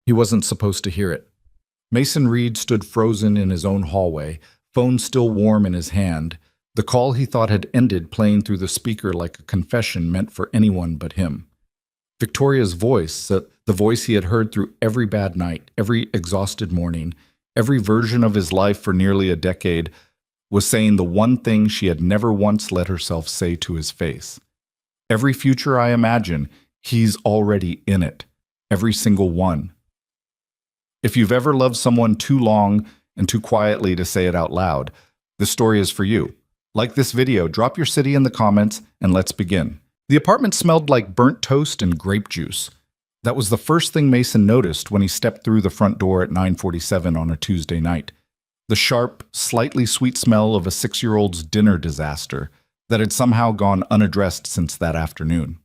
He wasn't supposed to hear it. Mason Reed stood frozen in his own hallway, phone still warm in his hand, the call he thought had ended playing through the speaker like a confession meant for anyone but him. Victoria's voice, the voice he had heard through every bad night, every exhausted morning, every version of his life for nearly a decade, was saying the one thing she had never once let herself say to his face. Every future I imagine, he's already in it. Every single one. If you've ever loved someone too long and too quietly to say it out loud, this story is for you. Like this video, drop your city in the comments, and let's begin. The apartment smelled like burnt toast and grape juice. That was the first thing Mason noticed when he stepped through the front door at 9:47 on a Tuesday night. The sharp, slightly sweet smell of a 6-year-old's dinner disaster that had somehow gone unaddressed since that afternoon.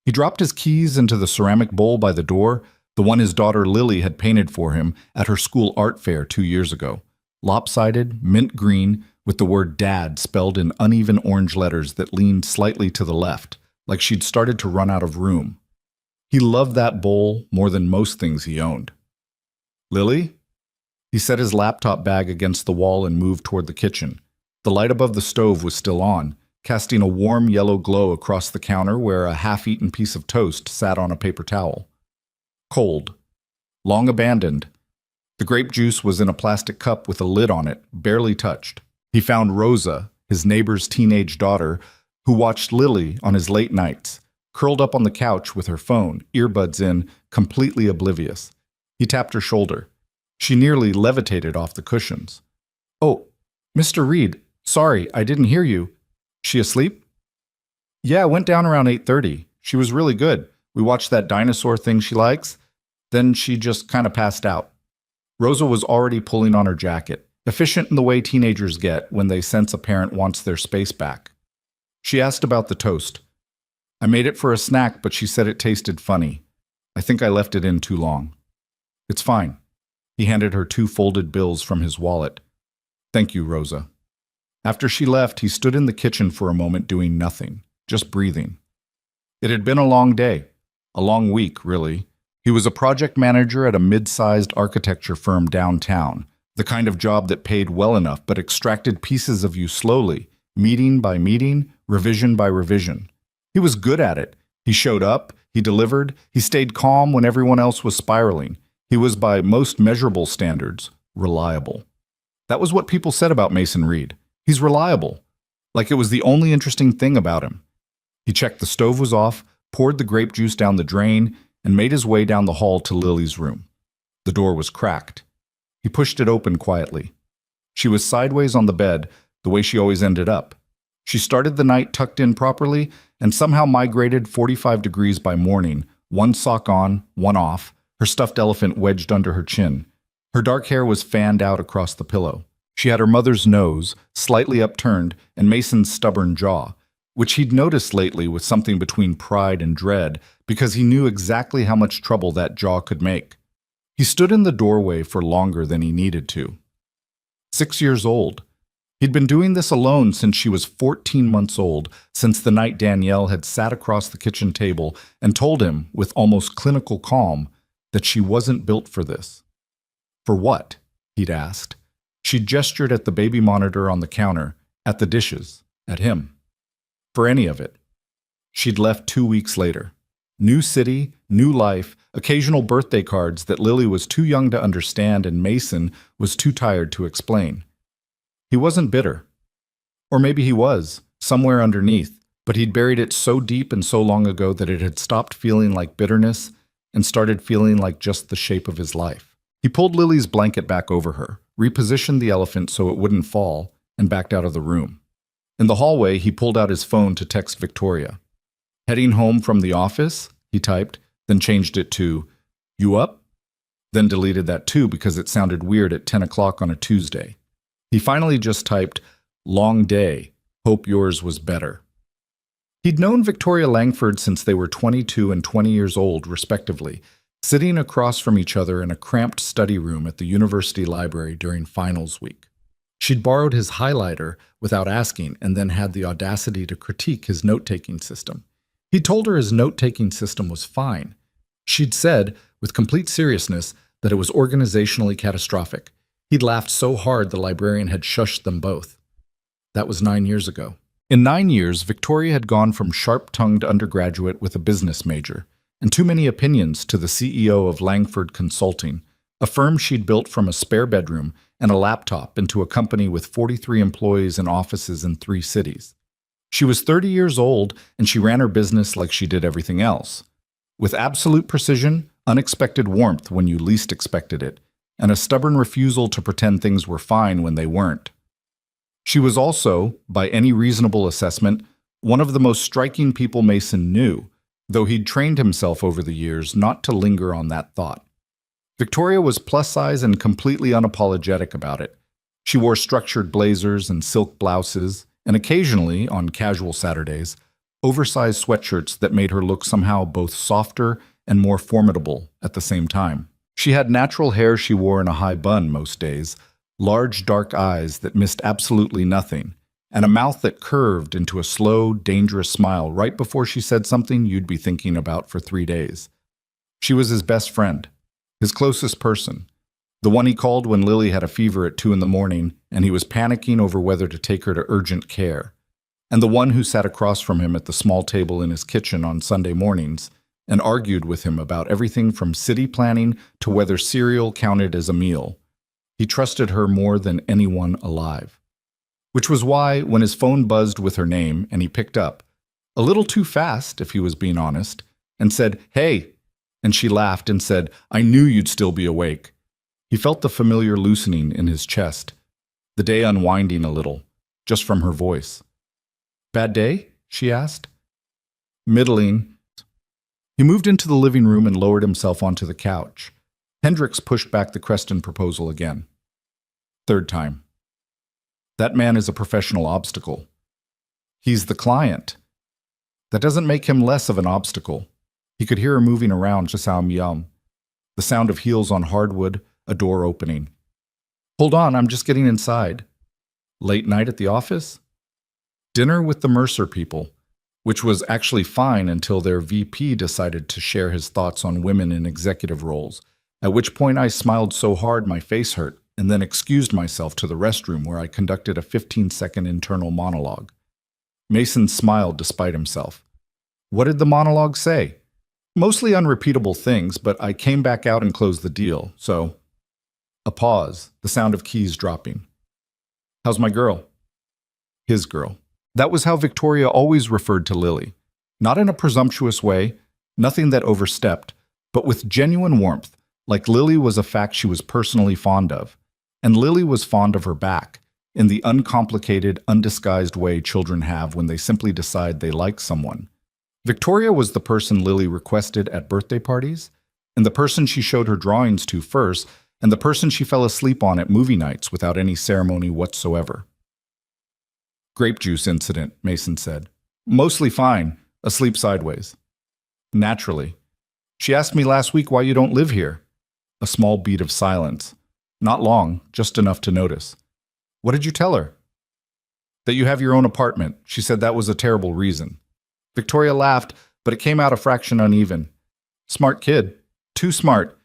He dropped his keys into the ceramic bowl by the door, the one his daughter Lily had painted for him at her school art fair 2 years ago. Lopsided, mint green, with the word Dad spelled in uneven orange letters that leaned slightly to the left, like she'd started to run out of room. He loved that bowl more than most things he owned. Lily? He set his laptop bag against the wall and moved toward the kitchen. The light above the stove was still on, casting a warm yellow glow across the counter where a half-eaten piece of toast sat on a paper towel. Cold. Long abandoned. The grape juice was in a plastic cup with a lid on it, barely touched. He found Rosa, his neighbor's teenage daughter, who watched Lily on his late nights, curled up on the couch with her phone, earbuds in, completely oblivious. He tapped her shoulder. She nearly levitated off the cushions. "Oh, Mr. Reed, sorry, I didn't hear you. She asleep?" "Yeah, went down around 8:30. She was really good. We watched that dinosaur thing she likes. Then she just kind of passed out." Rosa was already pulling on her jacket, efficient in the way teenagers get when they sense a parent wants their space back. She asked about the toast. "I made it for a snack, but she said it tasted funny. I think I left it in too long." "It's fine." He handed her 2 folded bills from his wallet. "Thank you, Rosa." After she left, he stood in the kitchen for a moment doing nothing, just breathing. It had been a long day. A long week, really. He was a project manager at a mid-sized architecture firm downtown, the kind of job that paid well enough but extracted pieces of you slowly, meeting by meeting, revision by revision. He was good at it. He showed up, he delivered, he stayed calm when everyone else was spiraling. He was, by most measurable standards, reliable. That was what people said about Mason Reed. He's reliable. Like it was the only interesting thing about him. He checked the stove was off, poured the grape juice down the drain, and made his way down the hall to Lily's room. The door was cracked. He pushed it open quietly. She was sideways on the bed, the way she always ended up. She started the night tucked in properly and somehow migrated 45 degrees by morning, one sock on, one off, her stuffed elephant wedged under her chin. Her dark hair was fanned out across the pillow. She had her mother's nose, slightly upturned, and Mason's stubborn jaw, which he'd noticed lately with something between pride and dread because he knew exactly how much trouble that jaw could make. He stood in the doorway for longer than he needed to. 6 years old. He'd been doing this alone since she was 14 months old, since the night Danielle had sat across the kitchen table and told him, with almost clinical calm, that she wasn't built for this. For what? He'd asked. She gestured at the baby monitor on the counter, at the dishes, at him. For any of it. She'd left 2 weeks later. New city, new life, occasional birthday cards that Lily was too young to understand and Mason was too tired to explain. He wasn't bitter. Or maybe he was, somewhere underneath, but he'd buried it so deep and so long ago that it had stopped feeling like bitterness and started feeling like just the shape of his life. He pulled Lily's blanket back over her, repositioned the elephant so it wouldn't fall, and backed out of the room. In the hallway, he pulled out his phone to text Victoria. "Heading home from the office?" he typed, then changed it to, "You up?" Then deleted that too because it sounded weird at 10 o'clock on a Tuesday. He finally just typed, "Long day. Hope yours was better." He'd known Victoria Langford since they were 22 and 20 years old, respectively, sitting across from each other in a cramped study room at the university library during finals week. She'd borrowed his highlighter without asking and then had the audacity to critique his note-taking system. He told her his note-taking system was fine. She'd said, with complete seriousness that it was organizationally catastrophic. He'd laughed so hard the librarian had shushed them both. That was 9 years ago. In 9 years, Victoria had gone from sharp-tongued undergraduate with a business major and too many opinions to the CEO of Langford Consulting, a firm she'd built from a spare bedroom and a laptop into a company with 43 employees and offices in 3 cities. She was 30 years old, and she ran her business like she did everything else, with absolute precision, unexpected warmth when you least expected it, and a stubborn refusal to pretend things were fine when they weren't. She was also, by any reasonable assessment, one of the most striking people Mason knew, though he'd trained himself over the years not to linger on that thought. Victoria was plus-size and completely unapologetic about it. She wore structured blazers and silk blouses, and occasionally, on casual Saturdays, oversized sweatshirts that made her look somehow both softer and more formidable at the same time. She had natural hair she wore in a high bun most days, large dark eyes that missed absolutely nothing, and a mouth that curved into a slow, dangerous smile right before she said something you'd be thinking about for 3 days. She was his best friend, his closest person, the one he called when Lily had a fever at 2 in the morning and he was panicking over whether to take her to urgent care, and the one who sat across from him at the small table in his kitchen on Sunday mornings and argued with him about everything from city planning to whether cereal counted as a meal. He trusted her more than anyone alive. Which was why, when his phone buzzed with her name and he picked up, a little too fast if he was being honest, and said, "Hey," and she laughed and said, "I knew you'd still be awake," he felt the familiar loosening in his chest, the day unwinding a little, just from her voice. "Bad day?" she asked. "Middling." He moved into the living room and lowered himself onto the couch. Hendricks pushed back the Creston proposal again. 3rd time. "That man is a professional obstacle. He's the client. That doesn't make him less of an obstacle." He could hear her moving around Chasam, the sound of heels on hardwood, a door opening. "Hold on, I'm just getting inside." "Late night at the office?" "Dinner with the Mercer people," which was actually fine until their VP decided to share his thoughts on women in executive roles, at which point I smiled so hard my face hurt, and then excused myself to the restroom where I conducted a 15-second internal monologue. Mason smiled despite himself. "What did the monologue say?" "Mostly unrepeatable things, but I came back out and closed the deal, so..." A pause, the sound of keys dropping. "How's my girl?" His girl. That was how Victoria always referred to Lily. Not in a presumptuous way, nothing that overstepped, but with genuine warmth, like Lily was a fact she was personally fond of. And Lily was fond of her back, in the uncomplicated, undisguised way children have when they simply decide they like someone. Victoria was the person Lily requested at birthday parties, and the person she showed her drawings to first, and the person she fell asleep on at movie nights without any ceremony whatsoever. "Grape juice incident," Mason said. "Mostly fine, asleep sideways." "Naturally. She asked me last week why you don't live here." A small beat of silence. Not long, just enough to notice. "What did you tell her?" "That you have your own apartment. She said that was a terrible reason." Victoria laughed, but it came out a fraction uneven. "Smart kid. Too smart."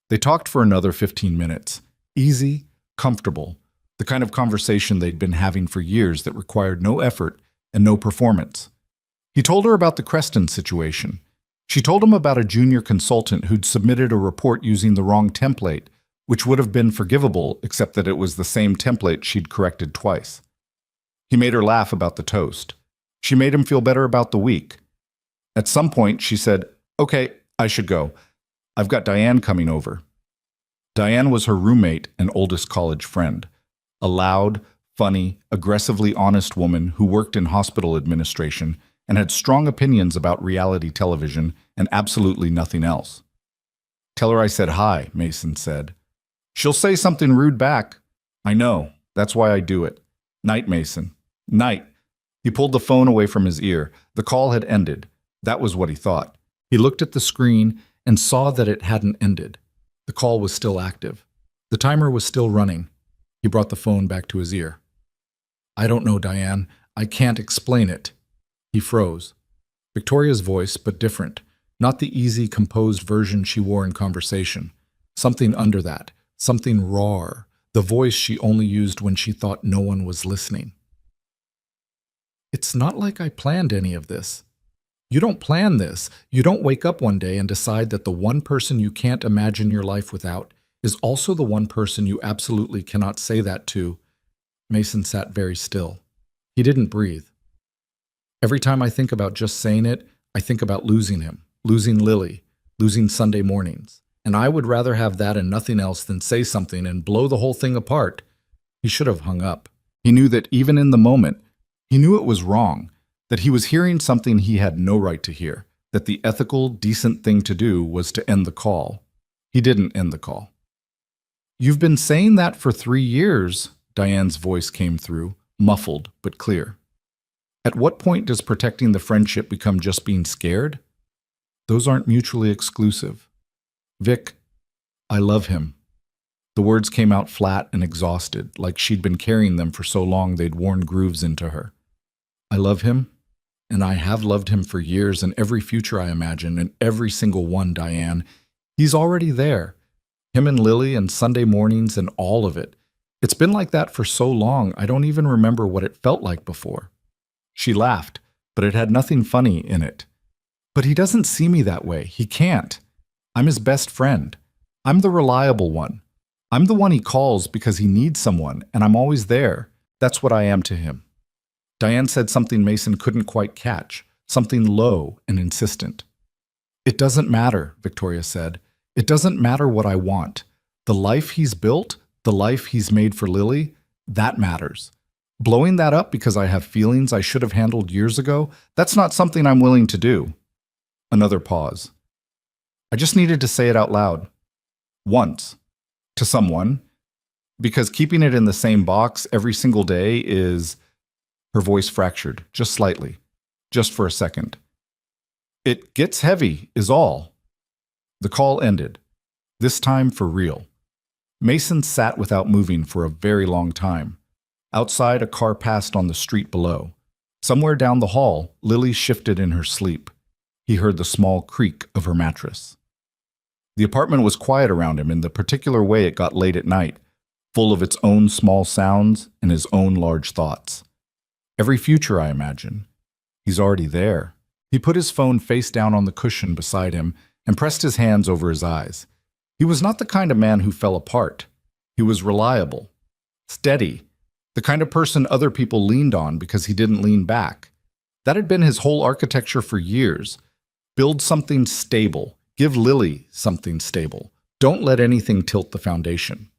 They talked for another 15 minutes. Easy, comfortable, the kind of conversation they'd been having for years that required no effort and no performance. He told her about the Creston situation. She told him about a junior consultant who'd submitted a report using the wrong template, which would have been forgivable except that it was the same template she'd corrected twice. He made her laugh about the toast. She made him feel better about the week. At some point, she said, "Okay, I should go. I've got Diane coming over." Diane was her roommate and oldest college friend, a loud, funny, aggressively honest woman who worked in hospital administration and had strong opinions about reality television and absolutely nothing else. "Tell her I said hi," Mason said. "She'll say something rude back." "I know. That's why I do it. Night, Mason. Night." He pulled the phone away from his ear. The call had ended. That was what he thought. He looked at the screen and saw that it hadn't ended. The call was still active. The timer was still running. He brought the phone back to his ear. "I don't know, Diane. I can't explain it." He froze. Victoria's voice, but different. Not the easy, composed version she wore in conversation. Something under that, something rawer, the voice she only used when she thought no one was listening. It's not like I planned any of this. You don't plan this. You don't wake up one day and decide that the one person you can't imagine your life without is also the one person you absolutely cannot say that to. Mason sat very still. He didn't breathe. Every time I think about just saying it, I think about losing him, losing Lily, losing Sunday mornings. And I would rather have that and nothing else than say something and blow the whole thing apart. He should have hung up. He knew that even in the moment, he knew it was wrong, that he was hearing something he had no right to hear, that the ethical, decent thing to do was to end the call. He didn't end the call. "You've been saying that for 3 years," Diane's voice came through, muffled but clear. At what point does protecting the friendship become just being scared? Those aren't mutually exclusive. "Vic, I love him." The words came out flat and exhausted, like she'd been carrying them for so long they'd worn grooves into her. "I love him, and I have loved him for years, and every future I imagine, and every single one, Diane. He's already there. Him and Lily and Sunday mornings and all of it. It's been like that for so long, I don't even remember what it felt like before." She laughed, but it had nothing funny in it. "But he doesn't see me that way. He can't. I'm his best friend. I'm the reliable one. I'm the one he calls because he needs someone, and I'm always there. That's what I am to him." Diane said something Mason couldn't quite catch, something low and insistent. "It doesn't matter," Victoria said. "It doesn't matter what I want. The life he's built, the life he's made for Lily, that matters. Blowing that up because I have feelings I should have handled years ago, that's not something I'm willing to do." Another pause. "I just needed to say it out loud. Once. To someone. Because keeping it in the same box every single day is..." Her voice fractured, just slightly. Just for a second. "It gets heavy, is all." The call ended. This time for real. Mason sat without moving for a very long time. Outside, a car passed on the street below. Somewhere down the hall, Lily shifted in her sleep. He heard the small creak of her mattress. The apartment was quiet around him in the particular way it got late at night, full of its own small sounds and his own large thoughts. Every future, I imagine. He's already there. He put his phone face down on the cushion beside him and pressed his hands over his eyes. He was not the kind of man who fell apart. He was reliable, steady, the kind of person other people leaned on because he didn't lean back. That had been his whole architecture for years. Build something stable. Give Lily something stable. Don't let anything tilt the foundation.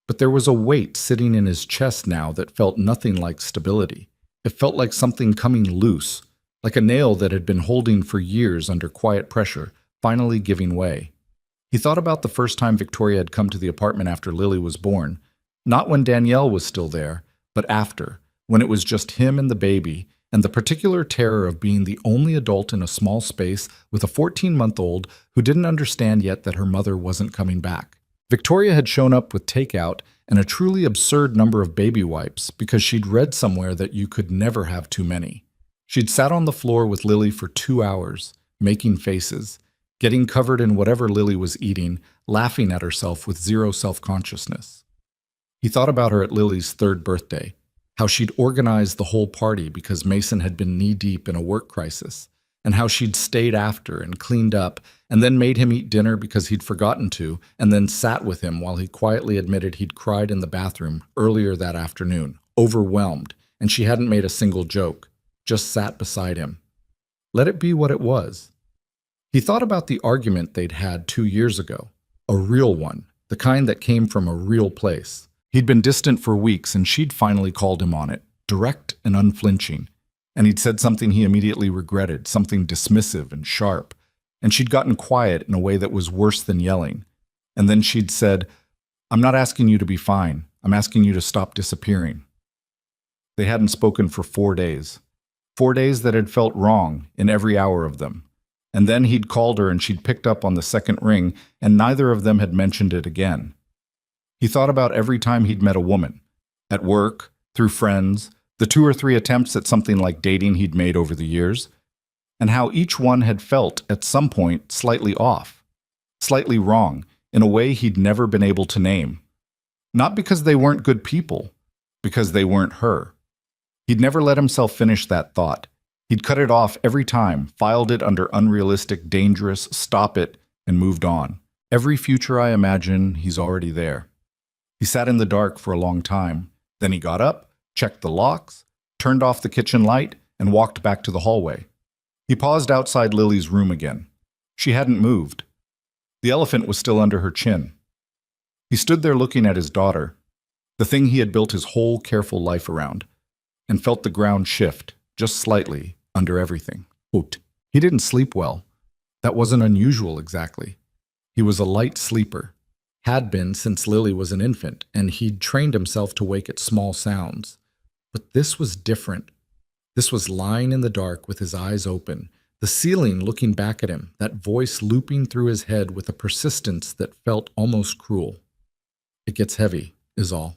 But there was a weight sitting in his chest now that felt nothing like stability. It felt like something coming loose, like a nail that had been holding for years under quiet pressure, finally giving way. He thought about the first time Victoria had come to the apartment after Lily was born. Not when Danielle was still there, but after, when it was just him and the baby, and the particular terror of being the only adult in a small space with a 14-month-old who didn't understand yet that her mother wasn't coming back. Victoria had shown up with takeout and a truly absurd number of baby wipes because she'd read somewhere that you could never have too many. She'd sat on the floor with Lily for 2 hours, making faces, getting covered in whatever Lily was eating, laughing at herself with zero self-consciousness. He thought about her at Lily's 3rd birthday, how she'd organized the whole party because Mason had been knee-deep in a work crisis, and how she'd stayed after and cleaned up and then made him eat dinner because he'd forgotten to, and then sat with him while he quietly admitted he'd cried in the bathroom earlier that afternoon, overwhelmed, and she hadn't made a single joke, just sat beside him. Let it be what it was. He thought about the argument they'd had 2 years ago, a real one, the kind that came from a real place. He'd been distant for weeks, and she'd finally called him on it, direct and unflinching. And he'd said something he immediately regretted, something dismissive and sharp. And she'd gotten quiet in a way that was worse than yelling. And then she'd said, "I'm not asking you to be fine. I'm asking you to stop disappearing." They hadn't spoken for 4 days. 4 days that had felt wrong in every hour of them. And then he'd called her and she'd picked up on the second ring, and neither of them had mentioned it again. He thought about every time he'd met a woman, at work, through friends, the 2 or 3 attempts at something like dating he'd made over the years. and how each one had felt at some point slightly off, slightly wrong, in a way he'd never been able to name. Not because they weren't good people, because they weren't her. He'd never let himself finish that thought. He'd cut it off every time, filed it under unrealistic, dangerous, stop it, and moved on. Every future I imagine, he's already there. He sat in the dark for a long time. Then he got up, checked the locks, turned off the kitchen light, and walked back to the hallway. He paused outside Lily's room again. She hadn't moved. The elephant was still under her chin. He stood there looking at his daughter, the thing he had built his whole careful life around, and felt the ground shift, just slightly, under everything. He didn't sleep well. That wasn't unusual exactly. He was a light sleeper, had been since Lily was an infant, and he'd trained himself to wake at small sounds. But this was different. This was lying in the dark with his eyes open, the ceiling looking back at him, that voice looping through his head with a persistence that felt almost cruel. It gets heavy, is all.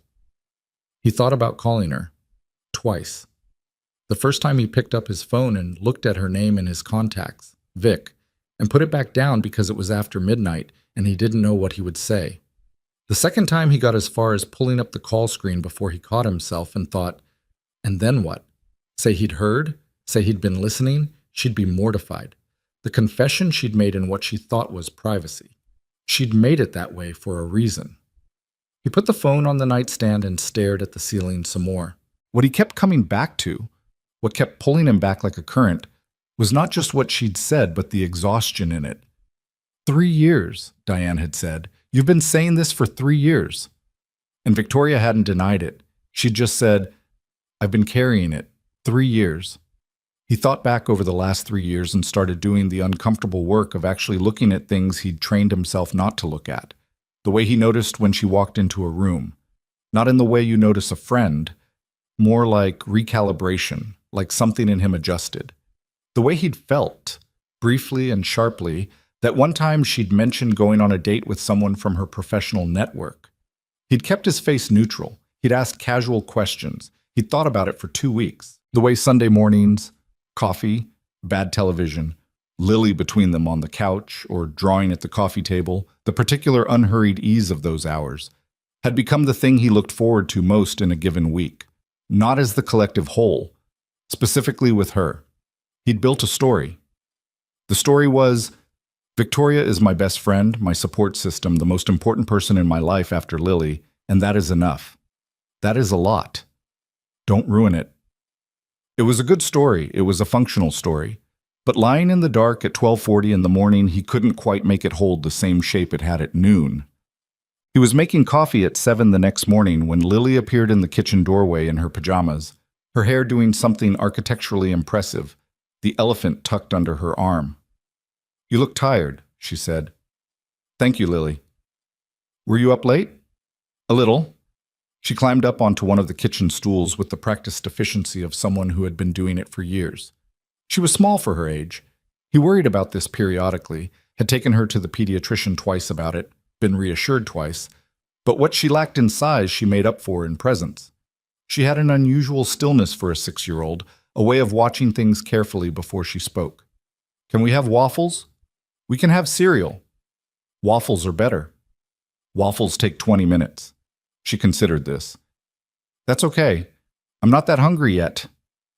He thought about calling her. Twice. The first time he picked up his phone and looked at her name in his contacts, Vic, and put it back down because it was after midnight and he didn't know what he would say. The second time he got as far as pulling up the call screen before he caught himself and thought, and then what? Say he'd heard? Say he'd been listening? She'd be mortified. The confession she'd made in what she thought was privacy. She'd made it that way for a reason. He put the phone on the nightstand and stared at the ceiling some more. What he kept coming back to, what kept pulling him back like a current, was not just what she'd said, but the exhaustion in it. 3 years, Diane had said. You've been saying this for 3 years. And Victoria hadn't denied it. She'd just said, I've been carrying it. 3 years. He thought back over the last 3 years and started doing the uncomfortable work of actually looking at things he'd trained himself not to look at. The way he noticed when she walked into a room. Not in the way you notice a friend, more like recalibration, like something in him adjusted. The way he'd felt, briefly and sharply, that one time she'd mentioned going on a date with someone from her professional network. He'd kept his face neutral. He'd asked casual questions. He'd thought about it for 2 weeks. The way Sunday mornings, coffee, bad television, Lily between them on the couch or drawing at the coffee table, the particular unhurried ease of those hours, had become the thing he looked forward to most in a given week. Not as the collective whole, specifically with her. He'd built a story. The story was, Victoria is my best friend, my support system, the most important person in my life after Lily, and that is enough. That is a lot. Don't ruin it. It was a good story. It was a functional story. But lying in the dark at 12:40 in the morning, he couldn't quite make it hold the same shape it had at noon. He was making coffee at 7 the next morning when Lily appeared in the kitchen doorway in her pajamas, her hair doing something architecturally impressive, the elephant tucked under her arm. You look tired, she said. Thank you, Lily. Were you up late? A little. She climbed up onto one of the kitchen stools with the practiced efficiency of someone who had been doing it for years. She was small for her age. He worried about this periodically, had taken her to the pediatrician twice about it, been reassured twice, but what she lacked in size she made up for in presence. She had an unusual stillness for a 6-year-old, a way of watching things carefully before she spoke. Can we have waffles? We can have cereal. Waffles are better. Waffles take 20 minutes. She considered this. That's okay. I'm not that hungry yet.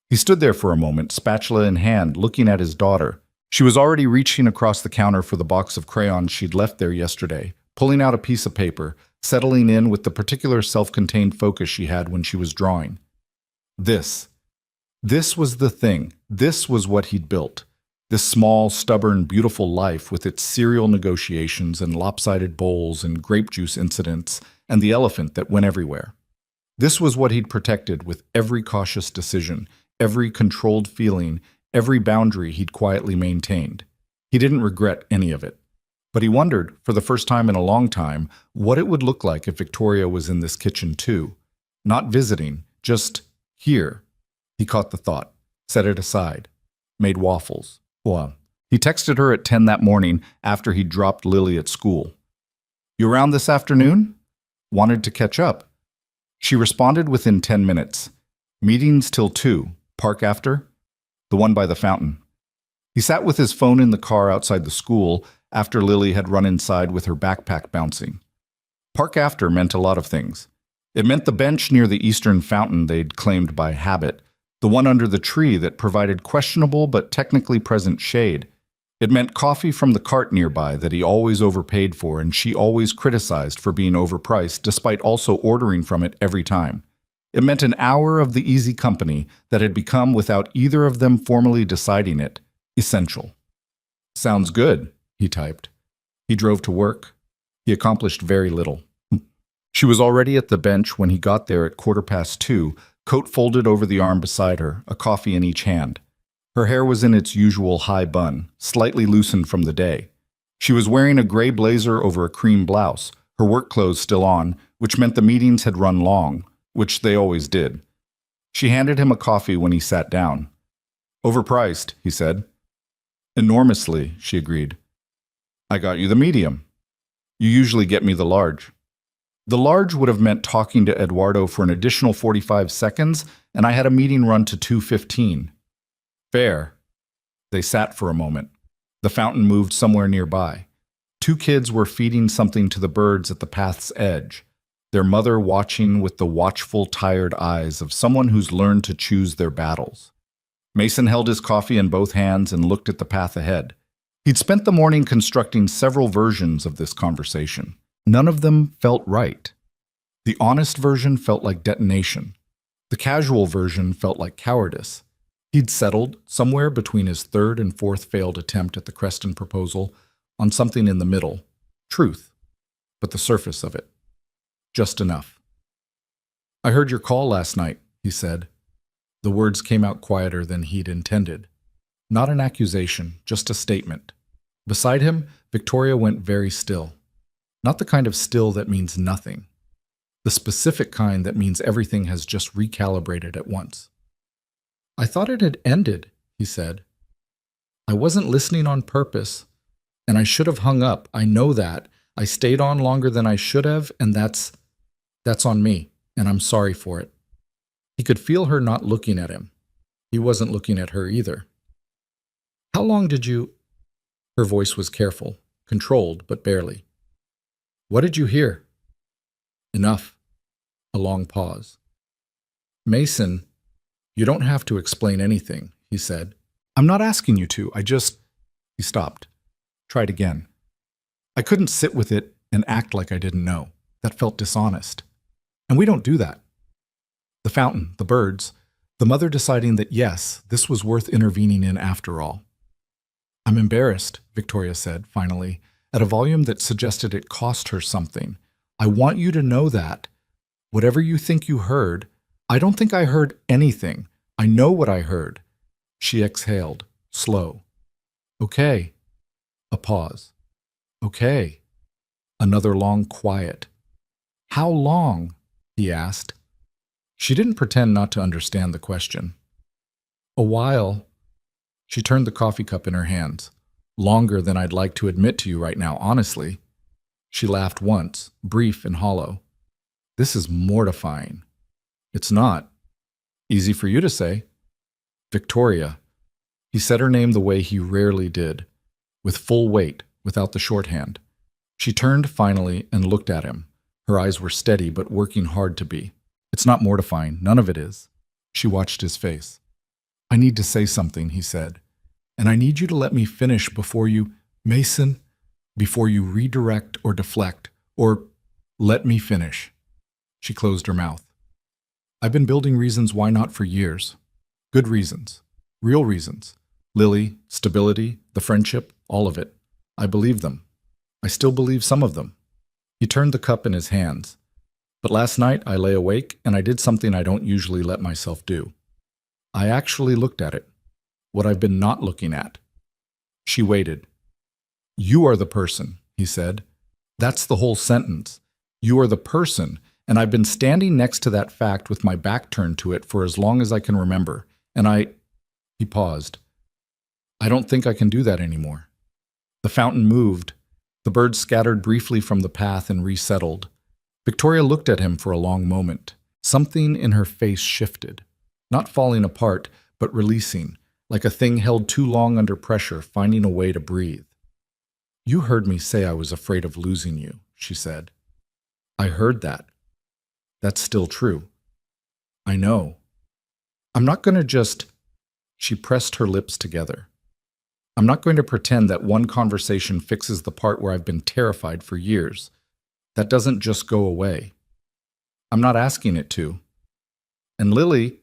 He stood there for a moment, spatula in hand, looking at his daughter. She was already reaching across the counter for the box of crayons she'd left there yesterday, pulling out a piece of paper, settling in with the particular self-contained focus she had when she was drawing. This was the thing. This was what he'd built. This small, stubborn, beautiful life with its cereal negotiations and lopsided bowls and grape juice incidents and the elephant that went everywhere. This was what he'd protected with every cautious decision, every controlled feeling, every boundary he'd quietly maintained. He didn't regret any of it. But he wondered, for the first time in a long time, what it would look like if Victoria was in this kitchen too. Not visiting, just here. He caught the thought, set it aside, made waffles. He texted her at 10 that morning after he'd dropped Lily at school. You around this afternoon? Wanted to catch up. She responded within 10 minutes. Meetings till 2. Park after? The one by the fountain. He sat with his phone in the car outside the school after Lily had run inside with her backpack bouncing. Park after meant a lot of things. It meant the bench near the eastern fountain they'd claimed by habit, the one under the tree that provided questionable but technically present shade. It meant coffee from the cart nearby that he always overpaid for and she always criticized for being overpriced despite also ordering from it every time. It meant an hour of the easy company that had become, without either of them formally deciding it, essential. "Sounds good," he typed. He drove to work. He accomplished very little. She was already at the bench when he got there at 2:15, coat folded over the arm beside her, a coffee in each hand. Her hair was in its usual high bun, slightly loosened from the day. She was wearing a gray blazer over a cream blouse, her work clothes still on, which meant the meetings had run long, which they always did. She handed him a coffee when he sat down. "Overpriced," he said. "Enormously," she agreed. "I got you the medium. You usually get me the large." The large would have meant talking to Eduardo for an additional 45 seconds, and I had a meeting run to 2:15. "Fair." They sat for a moment. The fountain moved somewhere nearby. Two kids were feeding something to the birds at the path's edge, their mother watching with the watchful, tired eyes of someone who's learned to choose their battles. Mason held his coffee in both hands and looked at the path ahead. He'd spent the morning constructing several versions of this conversation. None of them felt right. The honest version felt like detonation. The casual version felt like cowardice. He'd settled, somewhere between his third and fourth failed attempt at the Creston proposal, on something in the middle. Truth. But the surface of it. Just enough. "I heard your call last night," he said. The words came out quieter than he'd intended. Not an accusation, just a statement. Beside him, Victoria went very still. Not the kind of still that means nothing. The specific kind that means everything has just recalibrated at once. "I thought it had ended," he said. "I wasn't listening on purpose, and I should have hung up. I know that. I stayed on longer than I should have, and that's on me, and I'm sorry for it." He could feel her not looking at him. He wasn't looking at her either. "How long did you—" Her voice was careful, controlled, but barely. "What did you hear?" "Enough." A long pause. "Mason, you don't have to explain anything," he said. "I'm not asking you to, He stopped. Tried again. "I couldn't sit with it and act like I didn't know. That felt dishonest. And we don't do that. The fountain, the birds, the mother deciding that yes, this was worth intervening in after all." "I'm embarrassed," Victoria said, finally, at a volume that suggested it cost her something. "I want you to know that. Whatever you think you heard, I don't think I heard anything. I know what I heard." She exhaled, slow. "Okay." A pause. "Okay." Another long quiet. "How long?" he asked. She didn't pretend not to understand the question. "A while." She turned the coffee cup in her hands. "Longer than I'd like to admit to you right now, honestly." She laughed once, brief and hollow. "This is mortifying." "It's not." "Easy for you to say." "Victoria." He said her name the way he rarely did, with full weight, without the shorthand. She turned finally and looked at him. Her eyes were steady but working hard to be. "It's not mortifying. None of it is." She watched his face. "I need to say something," he said. "And I need you to let me finish before you, Mason, before you redirect or deflect, or let me finish." She closed her mouth. "I've been building reasons why not for years. Good reasons. Real reasons. Lily, stability, the friendship, all of it. I believe them. I still believe some of them." He turned the cup in his hands. "But last night I lay awake and I did something I don't usually let myself do. I actually looked at it. What I've been not looking at." She waited. "You are the person," he said. "That's the whole sentence. You are the person, and I've been standing next to that fact with my back turned to it for as long as I can remember. And He paused. "I don't think I can do that anymore." The fountain moved. The birds scattered briefly from the path and resettled. Victoria looked at him for a long moment. Something in her face shifted. Not falling apart, but releasing. like a thing held too long under pressure, finding a way to breathe. "You heard me say I was afraid of losing you," she said. "I heard that. That's still true. I know. I'm not going to just—" She pressed her lips together. "I'm not going to pretend that one conversation fixes the part where I've been terrified for years. That doesn't just go away. I'm not asking it to. And Lily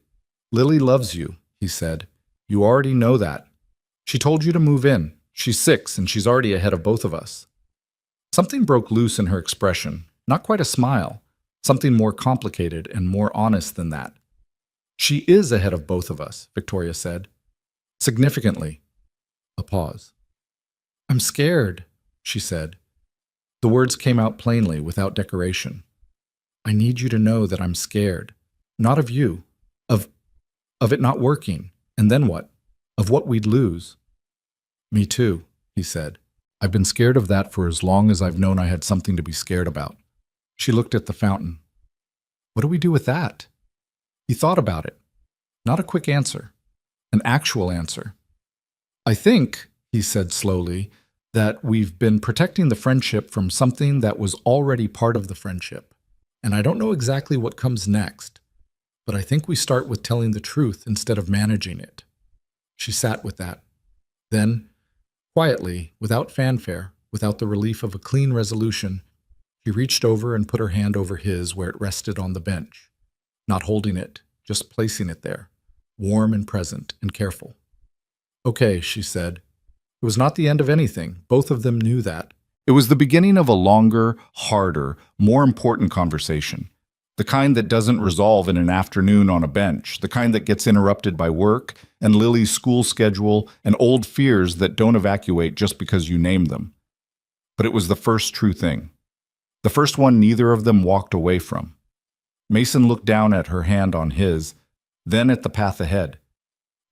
loves you," he said. "You already know that. She told you to move in. She's 6 and she's already ahead of both of us." Something broke loose in her expression, not quite a smile, something more complicated and more honest than that. "She is ahead of both of us," Victoria said. "Significantly." A pause. "I'm scared," she said. The words came out plainly, without decoration. "I need you to know that I'm scared. Not of you. Of it not working. And then what? Of what we'd lose." "Me too," he said. "I've been scared of that for as long as I've known I had something to be scared about." She looked at the fountain. "What do we do with that?" He thought about it. Not a quick answer. An actual answer. "I think," he said slowly, "that we've been protecting the friendship from something that was already part of the friendship. And I don't know exactly what comes next, but I think we start with telling the truth instead of managing it." She sat with that. Then, quietly, without fanfare, without the relief of a clean resolution, she reached over and put her hand over his where it rested on the bench, not holding it, just placing it there, warm and present and careful. "Okay," she said. It was not the end of anything. Both of them knew that. It was the beginning of a longer, harder, more important conversation. The kind that doesn't resolve in an afternoon on a bench, the kind that gets interrupted by work and Lily's school schedule and old fears that don't evacuate just because you name them. But it was the first true thing. The first one neither of them walked away from. Mason looked down at her hand on his, then at the path ahead,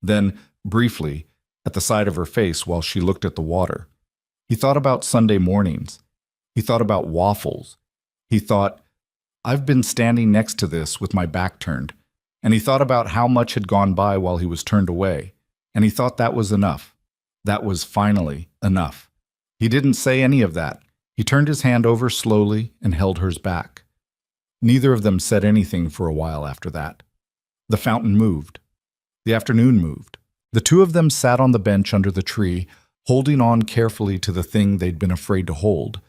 then, briefly, at the side of her face while she looked at the water. He thought about Sunday mornings. He thought about waffles. He thought, "I've been standing next to this with my back turned." And he thought about how much had gone by while he was turned away. And he thought that was enough. That was finally enough. He didn't say any of that. He turned his hand over slowly and held hers back. Neither of them said anything for a while after that. The fountain moved. The afternoon moved. The two of them sat on the bench under the tree, holding on carefully to the thing they'd been afraid to hold.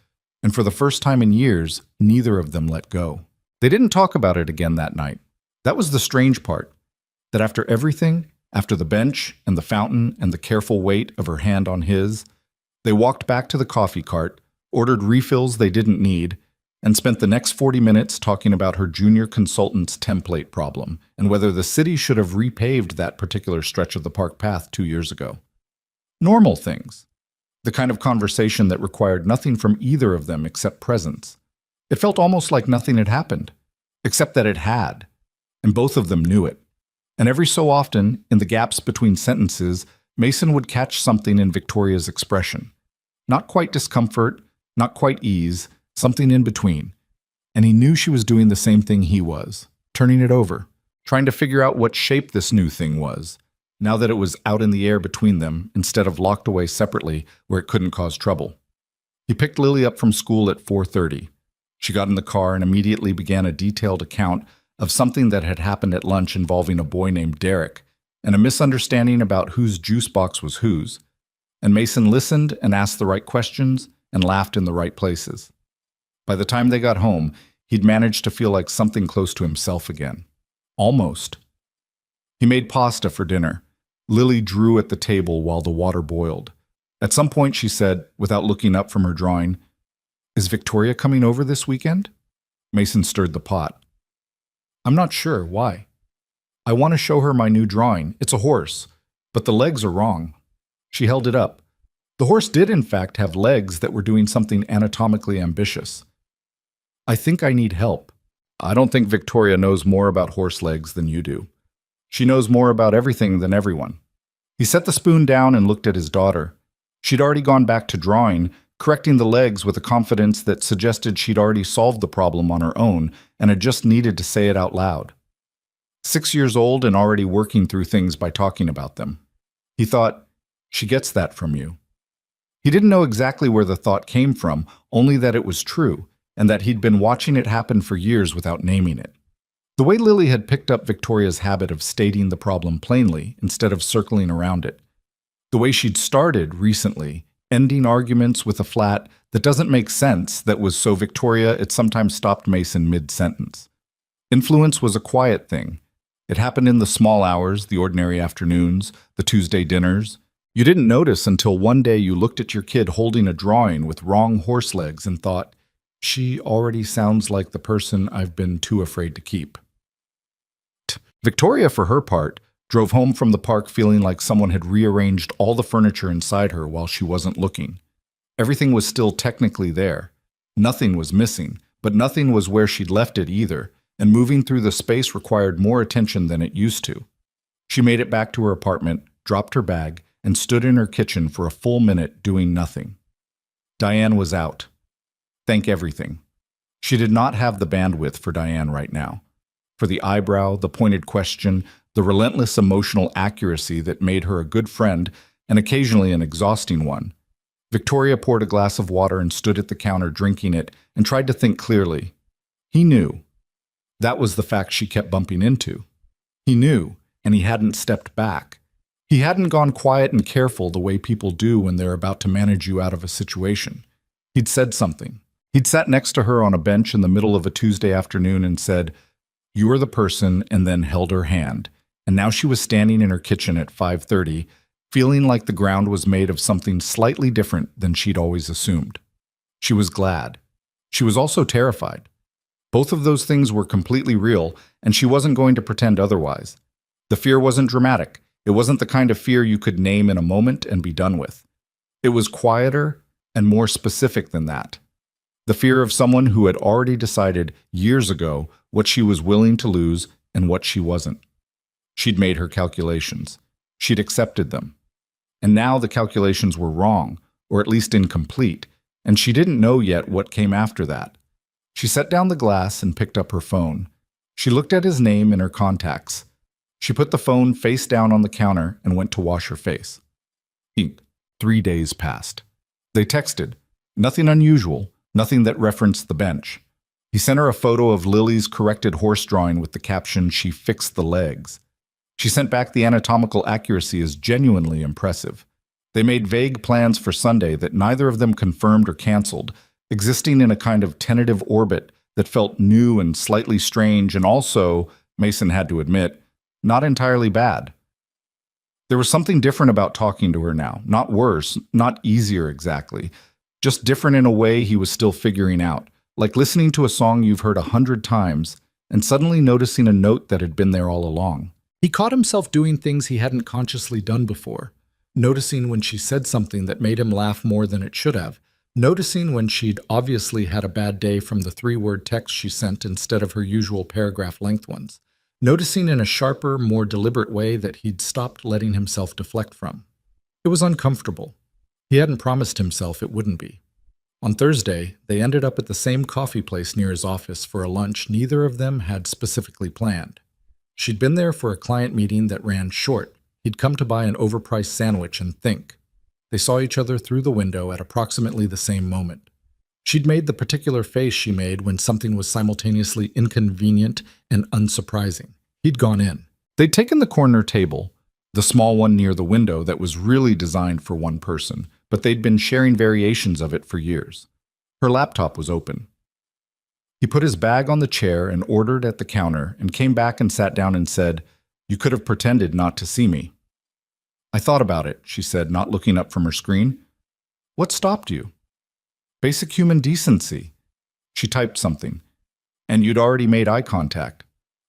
And for the first time in years, neither of them let go. They didn't talk about it again that night. That was the strange part, that after everything, after the bench and the fountain and the careful weight of her hand on his, they walked back to the coffee cart, ordered refills they didn't need, and spent the next 40 minutes talking about her junior consultant's template problem and whether the city should have repaved that particular stretch of the park path 2 years ago. Normal things. The kind of conversation that required nothing from either of them except presence. It felt almost like nothing had happened, except that it had, and both of them knew it. And every so often, in the gaps between sentences, Mason would catch something in Victoria's expression. Not quite discomfort, not quite ease, something in between. And he knew she was doing the same thing he was, turning it over, trying to figure out what shape this new thing was, now that it was out in the air between them instead of locked away separately where it couldn't cause trouble. He picked Lily up from school at 4:30. She got in the car and immediately began a detailed account of something that had happened at lunch involving a boy named Derek, and a misunderstanding about whose juice box was whose. And Mason listened and asked the right questions and laughed in the right places. By the time they got home, he'd managed to feel like something close to himself again. Almost. He made pasta for dinner. Lily drew at the table while the water boiled. At some point she said, without looking up from her drawing, "Is Victoria coming over this weekend?" Mason stirred the pot. "I'm not sure. Why?" "I want to show her my new drawing. It's a horse, but the legs are wrong." She held it up. The horse did in fact have legs that were doing something anatomically ambitious. "I think I need help." "I don't think Victoria knows more about horse legs than you do. She knows more about everything than everyone." He set the spoon down and looked at his daughter. She'd already gone back to drawing, correcting the legs with a confidence that suggested she'd already solved the problem on her own and had just needed to say it out loud. 6 years old and already working through things by talking about them. He thought, she gets that from you. He didn't know exactly where the thought came from, only that it was true, and that he'd been watching it happen for years without naming it. The way Lily had picked up Victoria's habit of stating the problem plainly instead of circling around it. The way she'd started recently, ending arguments with a flat that doesn't make sense that was so Victoria it sometimes stopped Mason mid-sentence. Influence was a quiet thing. It happened in the small hours, the ordinary afternoons, the Tuesday dinners. You didn't notice until one day you looked at your kid holding a drawing with wrong horse legs and thought, she already sounds like the person I've been too afraid to keep. Victoria, for her part, drove home from the park feeling like someone had rearranged all the furniture inside her while she wasn't looking. Everything was still technically there. Nothing was missing, but nothing was where she'd left it either, and moving through the space required more attention than it used to. She made it back to her apartment, dropped her bag, and stood in her kitchen for a full minute doing nothing. Diane was out. Thank everything. She did not have the bandwidth for Diane right now. For the eyebrow, the pointed question, the relentless emotional accuracy that made her a good friend and occasionally an exhausting one. Victoria poured a glass of water and stood at the counter drinking it and tried to think clearly. He knew. That was the fact she kept bumping into. He knew, and he hadn't stepped back. He hadn't gone quiet and careful the way people do when they're about to manage you out of a situation. He'd said something. He'd sat next to her on a bench in the middle of a Tuesday afternoon and said, "You are the person," and then held her hand. And now she was standing in her kitchen at 5:30, feeling like the ground was made of something slightly different than she'd always assumed. She was glad. She was also terrified. Both of those things were completely real, and she wasn't going to pretend otherwise. The fear wasn't dramatic. It wasn't the kind of fear you could name in a moment and be done with. It was quieter and more specific than that. The fear of someone who had already decided years ago what she was willing to lose and what she wasn't. She'd made her calculations. She'd accepted them. And now the calculations were wrong, or at least incomplete, and she didn't know yet what came after that. She set down the glass and picked up her phone. She looked at his name in her contacts. She put the phone face down on the counter and went to wash her face. 3 days passed. They texted. Nothing unusual, nothing that referenced the bench. He sent her a photo of Lily's corrected horse drawing with the caption, "She fixed the legs." She sent back the anatomical accuracy as genuinely impressive. They made vague plans for Sunday that neither of them confirmed or canceled, existing in a kind of tentative orbit that felt new and slightly strange and also, Mason had to admit, not entirely bad. There was something different about talking to her now, not worse, not easier exactly, just different in a way he was still figuring out, like listening to a song you've heard 100 times and suddenly noticing a note that had been there all along. He caught himself doing things he hadn't consciously done before, noticing when she said something that made him laugh more than it should have, noticing when she'd obviously had a bad day from the 3-word text she sent instead of her usual paragraph-length ones, noticing in a sharper, more deliberate way that he'd stopped letting himself deflect from. It was uncomfortable. He hadn't promised himself it wouldn't be. On Thursday, they ended up at the same coffee place near his office for a lunch neither of them had specifically planned. She'd been there for a client meeting that ran short. He'd come to buy an overpriced sandwich and think. They saw each other through the window at approximately the same moment. She'd made the particular face she made when something was simultaneously inconvenient and unsurprising. He'd gone in. They'd taken the corner table, the small one near the window that was really designed for one person, but they'd been sharing variations of it for years. Her laptop was open. He put his bag on the chair and ordered at the counter and came back and sat down and said, "You could have pretended not to see me." "I thought about it," she said, not looking up from her screen. "What stopped you?" "Basic human decency." She typed something. "And you'd already made eye contact."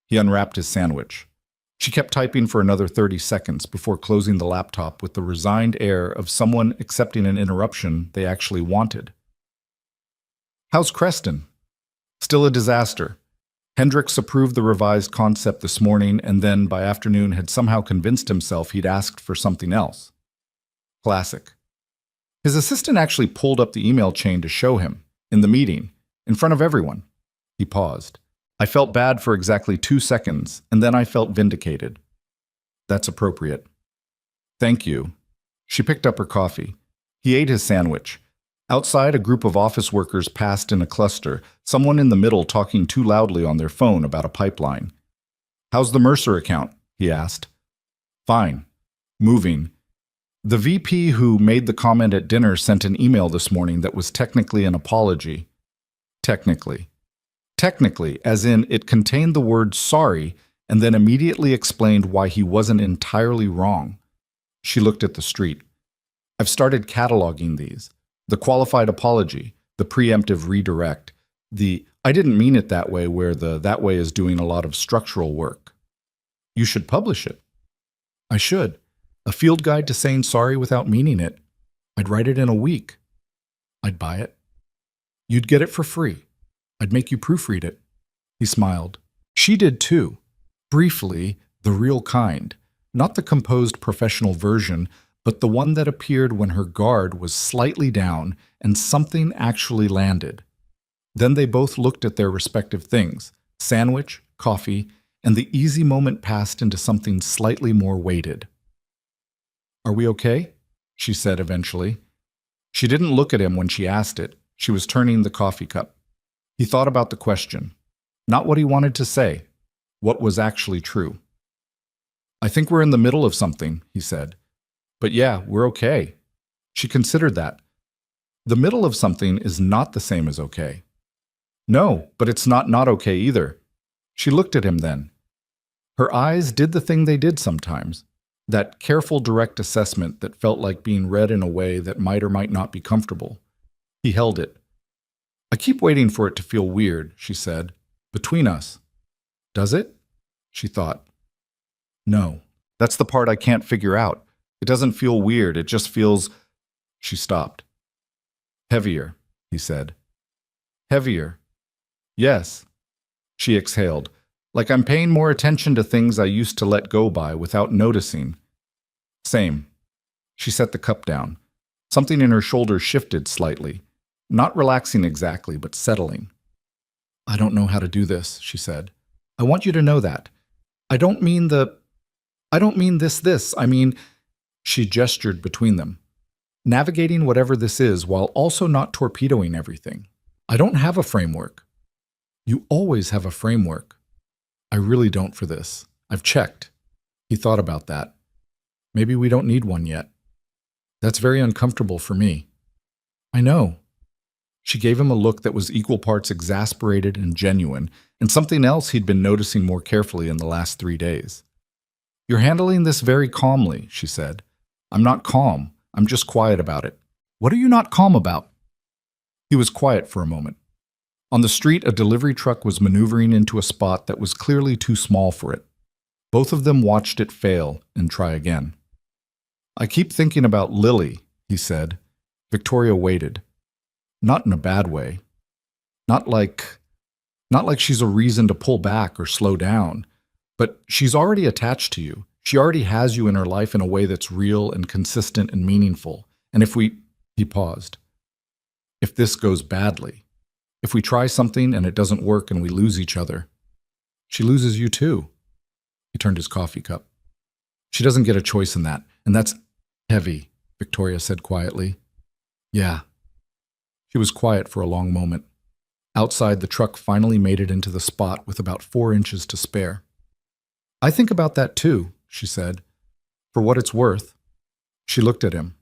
He unwrapped his sandwich. She kept typing for another 30 seconds before closing the laptop with the resigned air of someone accepting an interruption they actually wanted. "How's Creston?" "Still a disaster. Hendricks approved the revised concept this morning and then by afternoon had somehow convinced himself he'd asked for something else." Classic. His assistant actually pulled up the email chain to show him, in the meeting, in front of everyone. He paused. "I felt bad for exactly 2 seconds, and then I felt vindicated." "That's appropriate." Thank you. She picked up her coffee. He ate his sandwich. Outside, a group of office workers passed in a cluster, someone in the middle talking too loudly on their phone about a pipeline. How's the Mercer account? He asked. Fine. Moving. The VP who made the comment at dinner sent an email this morning that was technically an apology. Technically. Technically, as in it contained the word sorry and then immediately explained why he wasn't entirely wrong. She looked at the street. I've started cataloging these. The qualified apology, the preemptive redirect, the I didn't mean it that way where the that way is doing a lot of structural work. You should publish it. I should. A field guide to saying sorry without meaning it. I'd write it in a week. I'd buy it. You'd get it for free. I'd make you proofread it. He smiled. She did too. Briefly, the real kind. Not the composed professional version, but the one that appeared when her guard was slightly down and something actually landed. Then they both looked at their respective things, sandwich, coffee, and the easy moment passed into something slightly more weighted. Are we okay? She said eventually. She didn't look at him when she asked it. She was turning the coffee cup. He thought about the question. Not what he wanted to say. What was actually true. I think we're in the middle of something, he said. But yeah, we're okay. She considered that. The middle of something is not the same as okay. No, but it's not okay either. She looked at him then. Her eyes did the thing they did sometimes. That careful, direct assessment that felt like being read in a way that might or might not be comfortable. He held it. I keep waiting for it to feel weird, she said. Between us. Does it? She thought. No, that's the part I can't figure out. It doesn't feel weird, it just feels… She stopped. Heavier, he said. Heavier. Yes. She exhaled. Like I'm paying more attention to things I used to let go by without noticing. Same. She set the cup down. Something in her shoulder shifted slightly. Not relaxing exactly, but settling. I don't know how to do this, she said. I want you to know that. I don't mean this. I mean, she gestured between them. Navigating whatever this is while also not torpedoing everything. I don't have a framework. You always have a framework. I really don't for this. I've checked. He thought about that. Maybe we don't need one yet. That's very uncomfortable for me. I know. She gave him a look that was equal parts exasperated and genuine, and something else he'd been noticing more carefully in the last 3 days. You're handling this very calmly, she said. I'm not calm. I'm just quiet about it. What are you not calm about? He was quiet for a moment. On the street, a delivery truck was maneuvering into a spot that was clearly too small for it. Both of them watched it fail and try again. I keep thinking about Lily, he said. Victoria waited. Not in a bad way. Not like she's a reason to pull back or slow down. But she's already attached to you. She already has you in her life in a way that's real and consistent and meaningful. And he paused. If this goes badly, if we try something and it doesn't work and we lose each other, she loses you too. He turned his coffee cup. She doesn't get a choice in that, and that's heavy, Victoria said quietly. Yeah. She was quiet for a long moment. Outside, the truck finally made it into the spot with about 4 inches to spare. I think about that too, she said. For what it's worth. She looked at him.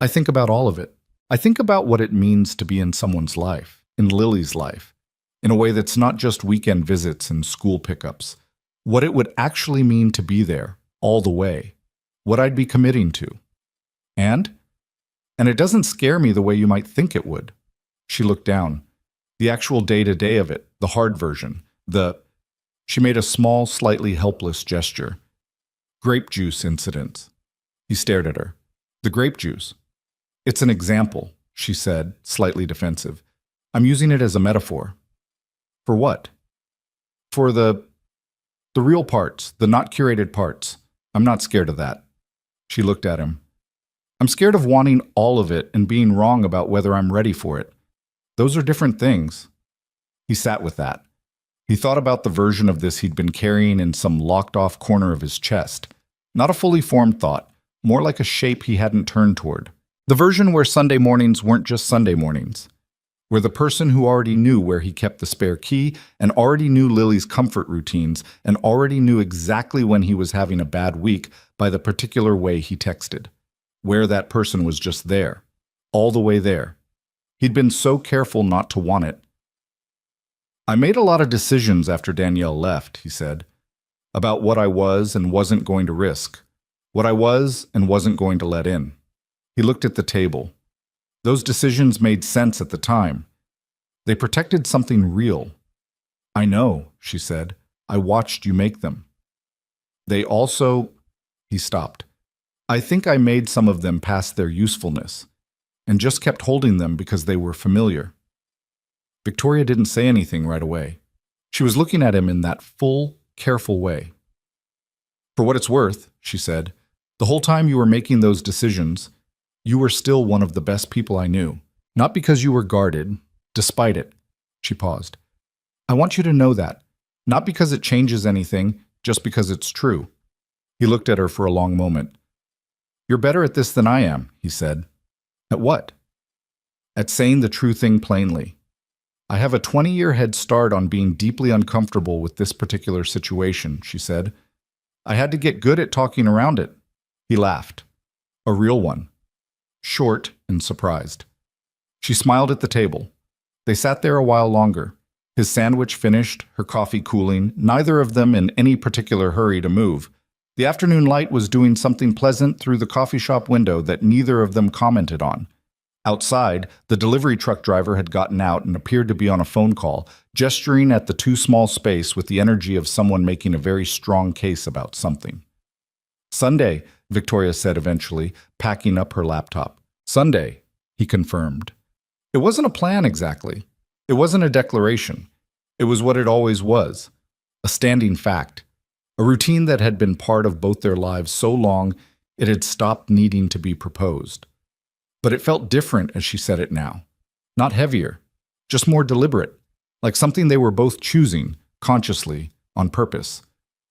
I think about all of it. I think about what it means to be in someone's life, in Lily's life, in a way that's not just weekend visits and school pickups. What it would actually mean to be there, all the way. What I'd be committing to. And it doesn't scare me the way you might think it would. She looked down. The actual day-to-day of it, the hard version, She made a small, slightly helpless gesture. Grape juice incidents. He stared at her. The grape juice. It's an example, she said, slightly defensive. I'm using it as a metaphor. For what? For the real parts, the not curated parts. I'm not scared of that. She looked at him. I'm scared of wanting all of it and being wrong about whether I'm ready for it. Those are different things. He sat with that. He thought about the version of this he'd been carrying in some locked-off corner of his chest. Not a fully formed thought, more like a shape he hadn't turned toward. The version where Sunday mornings weren't just Sunday mornings, where the person who already knew where he kept the spare key and already knew Lily's comfort routines and already knew exactly when he was having a bad week by the particular way he texted, where that person was just there, all the way there. He'd been so careful not to want it. I made a lot of decisions after Danielle left, he said, about what I was and wasn't going to risk, what I was and wasn't going to let in. He looked at the table. Those decisions made sense at the time. They protected something real. I know, she said. I watched you make them. They also... He stopped. I think I made some of them past their usefulness, and just kept holding them because they were familiar. Victoria didn't say anything right away. She was looking at him in that full, careful way. For what it's worth, she said, the whole time you were making those decisions, you were still one of the best people I knew. Not because you were guarded, despite it. She paused. I want you to know that. Not because it changes anything, just because it's true. He looked at her for a long moment. You're better at this than I am, he said. At what? At saying the true thing plainly. I have a 20-year head start on being deeply uncomfortable with this particular situation, she said. I had to get good at talking around it. He laughed. A real one. Short and surprised. She smiled at the table. They sat there a while longer. His sandwich finished, her coffee cooling, neither of them in any particular hurry to move. The afternoon light was doing something pleasant through the coffee shop window that neither of them commented on. Outside, the delivery truck driver had gotten out and appeared to be on a phone call, gesturing at the too small space with the energy of someone making a very strong case about something. Sunday, Victoria said eventually, packing up her laptop. Sunday, he confirmed. It wasn't a plan exactly. It wasn't a declaration. It was what it always was. A standing fact. A routine that had been part of both their lives so long it had stopped needing to be proposed. But it felt different as she said it now. Not heavier, just more deliberate, like something they were both choosing, consciously, on purpose.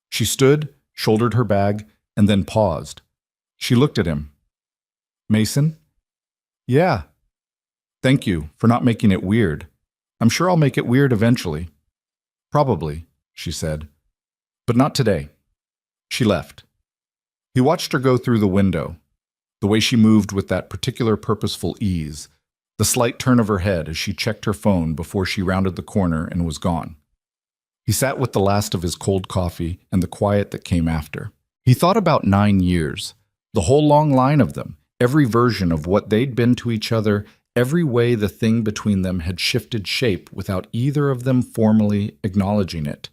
She stood, shouldered her bag, and then paused. She looked at him. Mason? Yeah. Thank you for not making it weird. I'm sure I'll make it weird eventually. Probably, she said. But not today. She left. He watched her go through the window, the way she moved with that particular purposeful ease, the slight turn of her head as she checked her phone before she rounded the corner and was gone. He sat with the last of his cold coffee and the quiet that came after. He thought about 9 years, the whole long line of them, every version of what they'd been to each other, every way the thing between them had shifted shape without either of them formally acknowledging it.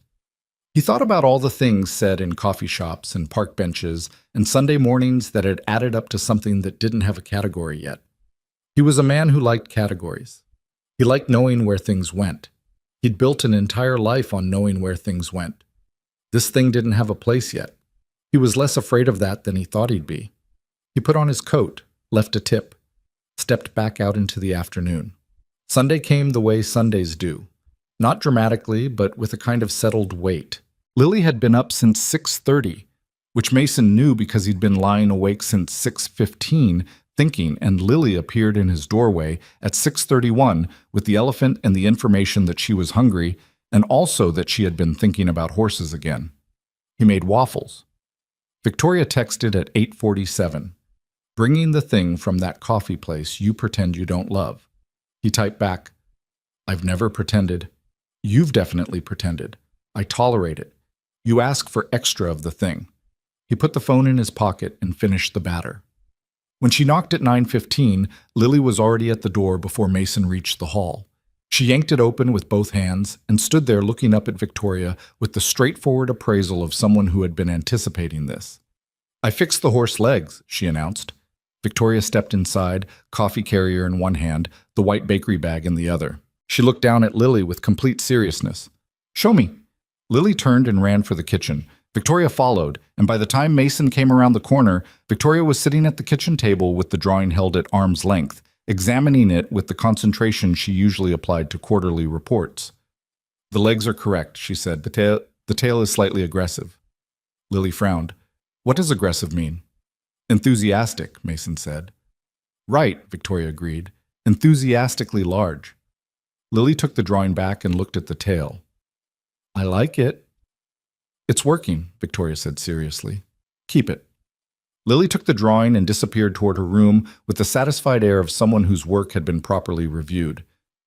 He thought about all the things said in coffee shops and park benches and Sunday mornings that had added up to something that didn't have a category yet. He was a man who liked categories. He liked knowing where things went. He'd built an entire life on knowing where things went. This thing didn't have a place yet. He was less afraid of that than he thought he'd be. He put on his coat, left a tip, stepped back out into the afternoon. Sunday came the way Sundays do. Not dramatically, but with a kind of settled weight. Lily had been up since 6:30, which Mason knew because he'd been lying awake since 6:15, thinking, and Lily appeared in his doorway at 6:31 with the elephant and the information that she was hungry, and also that she had been thinking about horses again. He made waffles. Victoria texted at 8:47, bringing the thing from that coffee place you pretend you don't love. He typed back, I've never pretended. You've definitely pretended. I tolerate it. You ask for extra of the thing. He put the phone in his pocket and finished the batter. When she knocked at 9:15, Lily was already at the door before Mason reached the hall. She yanked it open with both hands and stood there looking up at Victoria with the straightforward appraisal of someone who had been anticipating this. I fixed the horse legs, she announced. Victoria stepped inside, coffee carrier in one hand, the white bakery bag in the other. She looked down at Lily with complete seriousness. Show me. Lily turned and ran for the kitchen. Victoria followed, and by the time Mason came around the corner, Victoria was sitting at the kitchen table with the drawing held at arm's length, examining it with the concentration she usually applied to quarterly reports. The legs are correct, she said. The tail is slightly aggressive. Lily frowned. What does aggressive mean? Enthusiastic, Mason said. Right, Victoria agreed. Enthusiastically large. Lily took the drawing back and looked at the tail. I like it. It's working, Victoria said seriously. Keep it. Lily took the drawing and disappeared toward her room with the satisfied air of someone whose work had been properly reviewed.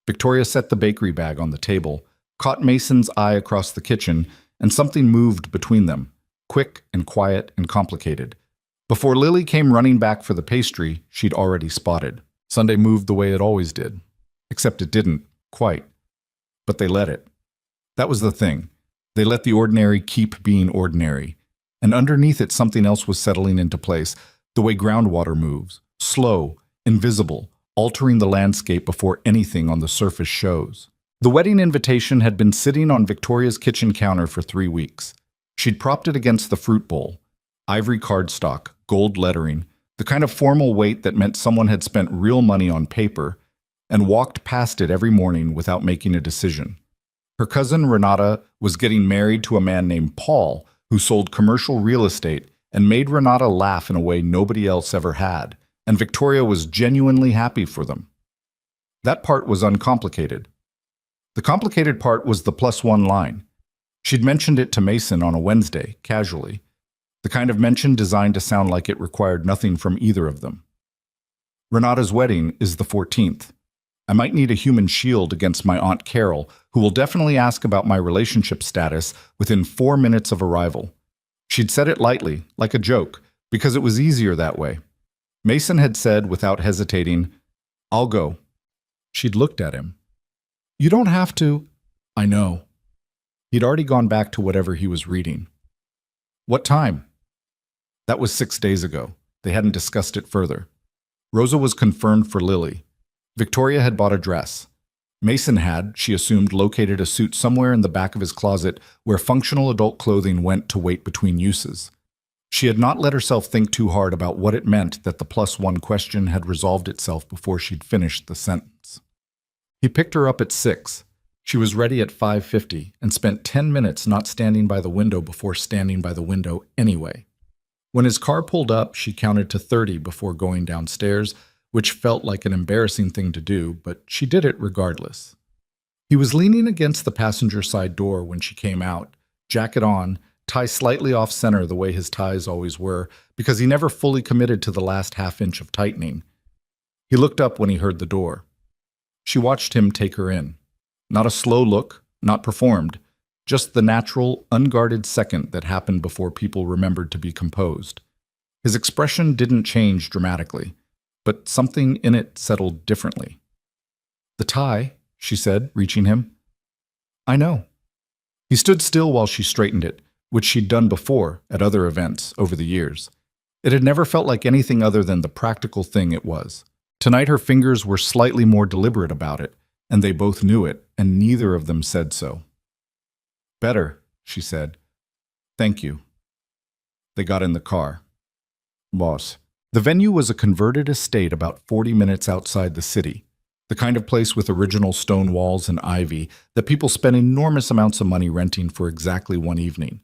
Victoria set the bakery bag on the table, caught Mason's eye across the kitchen, and something moved between them, quick and quiet and complicated. Before Lily came running back for the pastry, she'd already spotted. Sunday moved the way it always did. Except it didn't, quite. But they let it. That was the thing. They let the ordinary keep being ordinary. And underneath it, something else was settling into place, the way groundwater moves, slow, invisible, altering the landscape before anything on the surface shows. The wedding invitation had been sitting on Victoria's kitchen counter for 3 weeks. She'd propped it against the fruit bowl. Ivory cardstock, gold lettering, the kind of formal weight that meant someone had spent real money on paper, and walked past it every morning without making a decision. Her cousin Renata was getting married to a man named Paul, who sold commercial real estate and made Renata laugh in a way nobody else ever had, and Victoria was genuinely happy for them. That part was uncomplicated. The complicated part was the +1 line. She'd mentioned it to Mason on a Wednesday, casually, the kind of mention designed to sound like it required nothing from either of them. Renata's wedding is the 14th. I might need a human shield against my Aunt Carol, who will definitely ask about my relationship status within 4 minutes of arrival. She'd said it lightly, like a joke, because it was easier that way. Mason had said, without hesitating, I'll go. She'd looked at him. You don't have to. I know. He'd already gone back to whatever he was reading. What time? That was 6 days ago. They hadn't discussed it further. Rosa was confirmed for Lily. Victoria had bought a dress. Mason had, she assumed, located a suit somewhere in the back of his closet where functional adult clothing went to wait between uses. She had not let herself think too hard about what it meant that the +1 question had resolved itself before she'd finished the sentence. He picked her up at 6. She was ready at 5:50 and spent 10 minutes not standing by the window before standing by the window anyway. When his car pulled up, she counted to 30 before going downstairs, which felt like an embarrassing thing to do, but she did it regardless. He was leaning against the passenger side door when she came out, jacket on, tie slightly off-center the way his ties always were, because he never fully committed to the last half-inch of tightening. He looked up when he heard the door. She watched him take her in. Not a slow look, not performed, just the natural, unguarded second that happened before people remembered to be composed. His expression didn't change dramatically, but something in it settled differently. The tie, she said, reaching him. I know. He stood still while she straightened it, which she'd done before at other events over the years. It had never felt like anything other than the practical thing it was. Tonight her fingers were slightly more deliberate about it, and they both knew it, and neither of them said so. Better, she said. Thank you. They got in the car. Boss. The venue was a converted estate about 40 minutes outside the city, the kind of place with original stone walls and ivy that people spent enormous amounts of money renting for exactly one evening.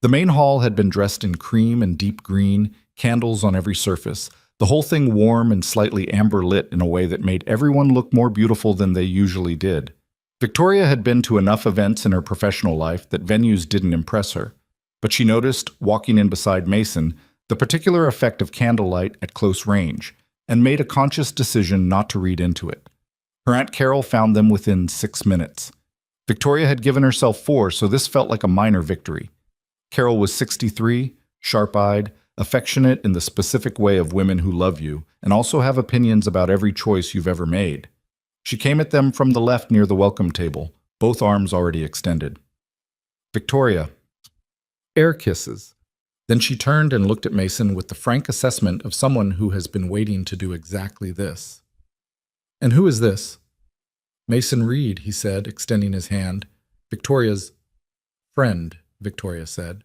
The main hall had been dressed in cream and deep green, candles on every surface, the whole thing warm and slightly amber lit in a way that made everyone look more beautiful than they usually did. Victoria had been to enough events in her professional life that venues didn't impress her, but she noticed, walking in beside Mason, the particular effect of candlelight at close range, and made a conscious decision not to read into it. Her Aunt Carol found them within 6 minutes. Victoria had given herself 4, so this felt like a minor victory. Carol was 63, sharp-eyed, affectionate in the specific way of women who love you, and also have opinions about every choice you've ever made. She came at them from the left near the welcome table, both arms already extended. Victoria. Air kisses. Then she turned and looked at Mason with the frank assessment of someone who has been waiting to do exactly this. And who is this? Mason Reed, he said, extending his hand. Victoria's friend, Victoria said.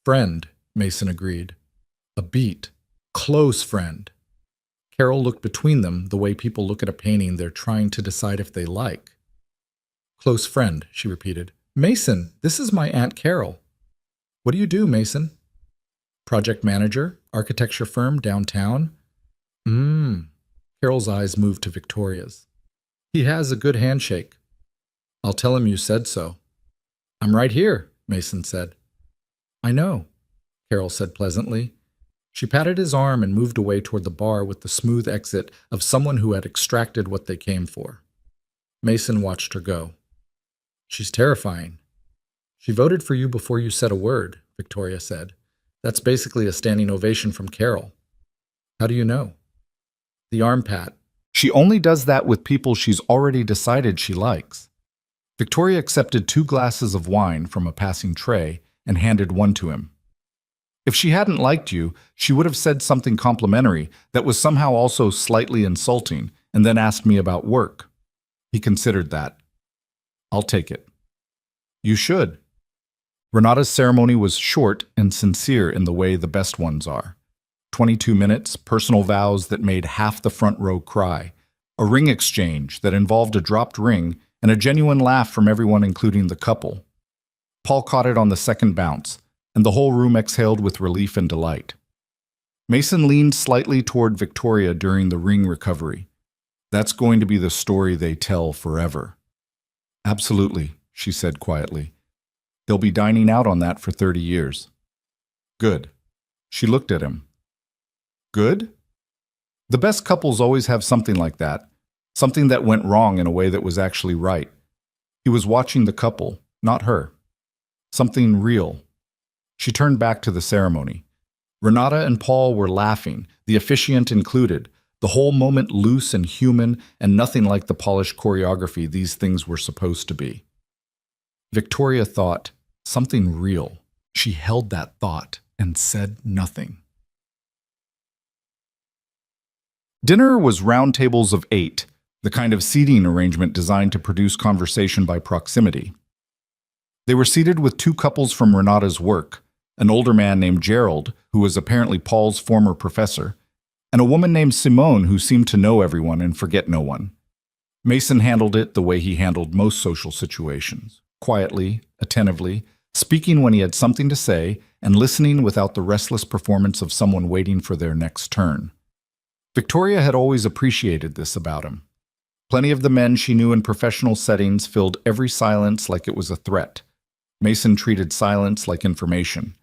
Friend, Mason agreed. A beat. Close friend. Carol looked between them the way people look at a painting they're trying to decide if they like. Close friend, she repeated. Mason, this is my Aunt Carol. What do you do, Mason? Project manager, architecture firm downtown? Carol's eyes moved to Victoria's. He has a good handshake. I'll tell him you said so. I'm right here, Mason said. I know, Carol said pleasantly. She patted his arm and moved away toward the bar with the smooth exit of someone who had extracted what they came for. Mason watched her go. She's terrifying. She voted for you before you said a word, Victoria said. That's basically a standing ovation from Carol. How do you know? The arm pat. She only does that with people she's already decided she likes. Victoria accepted 2 glasses of wine from a passing tray and handed one to him. If she hadn't liked you, she would have said something complimentary that was somehow also slightly insulting and then asked me about work. He considered that. I'll take it. You should. Renata's ceremony was short and sincere in the way the best ones are. 22 minutes, personal vows that made half the front row cry, a ring exchange that involved a dropped ring, and a genuine laugh from everyone including the couple. Paul caught it on the second bounce, and the whole room exhaled with relief and delight. Mason leaned slightly toward Victoria during the ring recovery. That's going to be the story they tell forever. Absolutely, she said quietly. They'll be dining out on that for 30 years. Good. She looked at him. Good? The best couples always have something like that, something that went wrong in a way that was actually right. He was watching the couple, not her. Something real. She turned back to the ceremony. Renata and Paul were laughing, the officiant included, the whole moment loose and human and nothing like the polished choreography these things were supposed to be. Victoria thought, something real. She held that thought and said nothing. Dinner was round tables of 8, the kind of seating arrangement designed to produce conversation by proximity. They were seated with 2 couples from Renata's work, an older man named Gerald, who was apparently Paul's former professor, and a woman named Simone who seemed to know everyone and forget no one. Mason handled it the way he handled most social situations, quietly, attentively, speaking when he had something to say, and listening without the restless performance of someone waiting for their next turn. Victoria had always appreciated this about him. Plenty of the men she knew in professional settings filled every silence like it was a threat. Mason treated silence like information.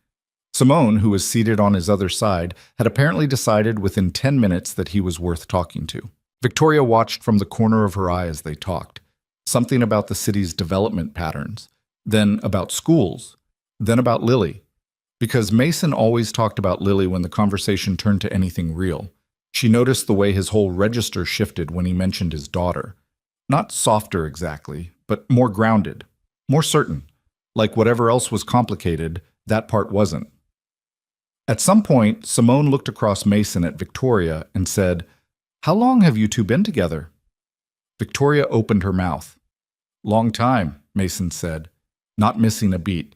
Simone, who was seated on his other side, had apparently decided within 10 minutes that he was worth talking to. Victoria watched from the corner of her eye as they talked. Something about the city's development patterns, then about schools, then about Lily. Because Mason always talked about Lily when the conversation turned to anything real. She noticed the way his whole register shifted when he mentioned his daughter. Not softer exactly, but more grounded, more certain. Like whatever else was complicated, that part wasn't. At some point, Simone looked across Mason at Victoria and said, "How long have you 2 been together?" Victoria opened her mouth. "Long time," Mason said, not missing a beat.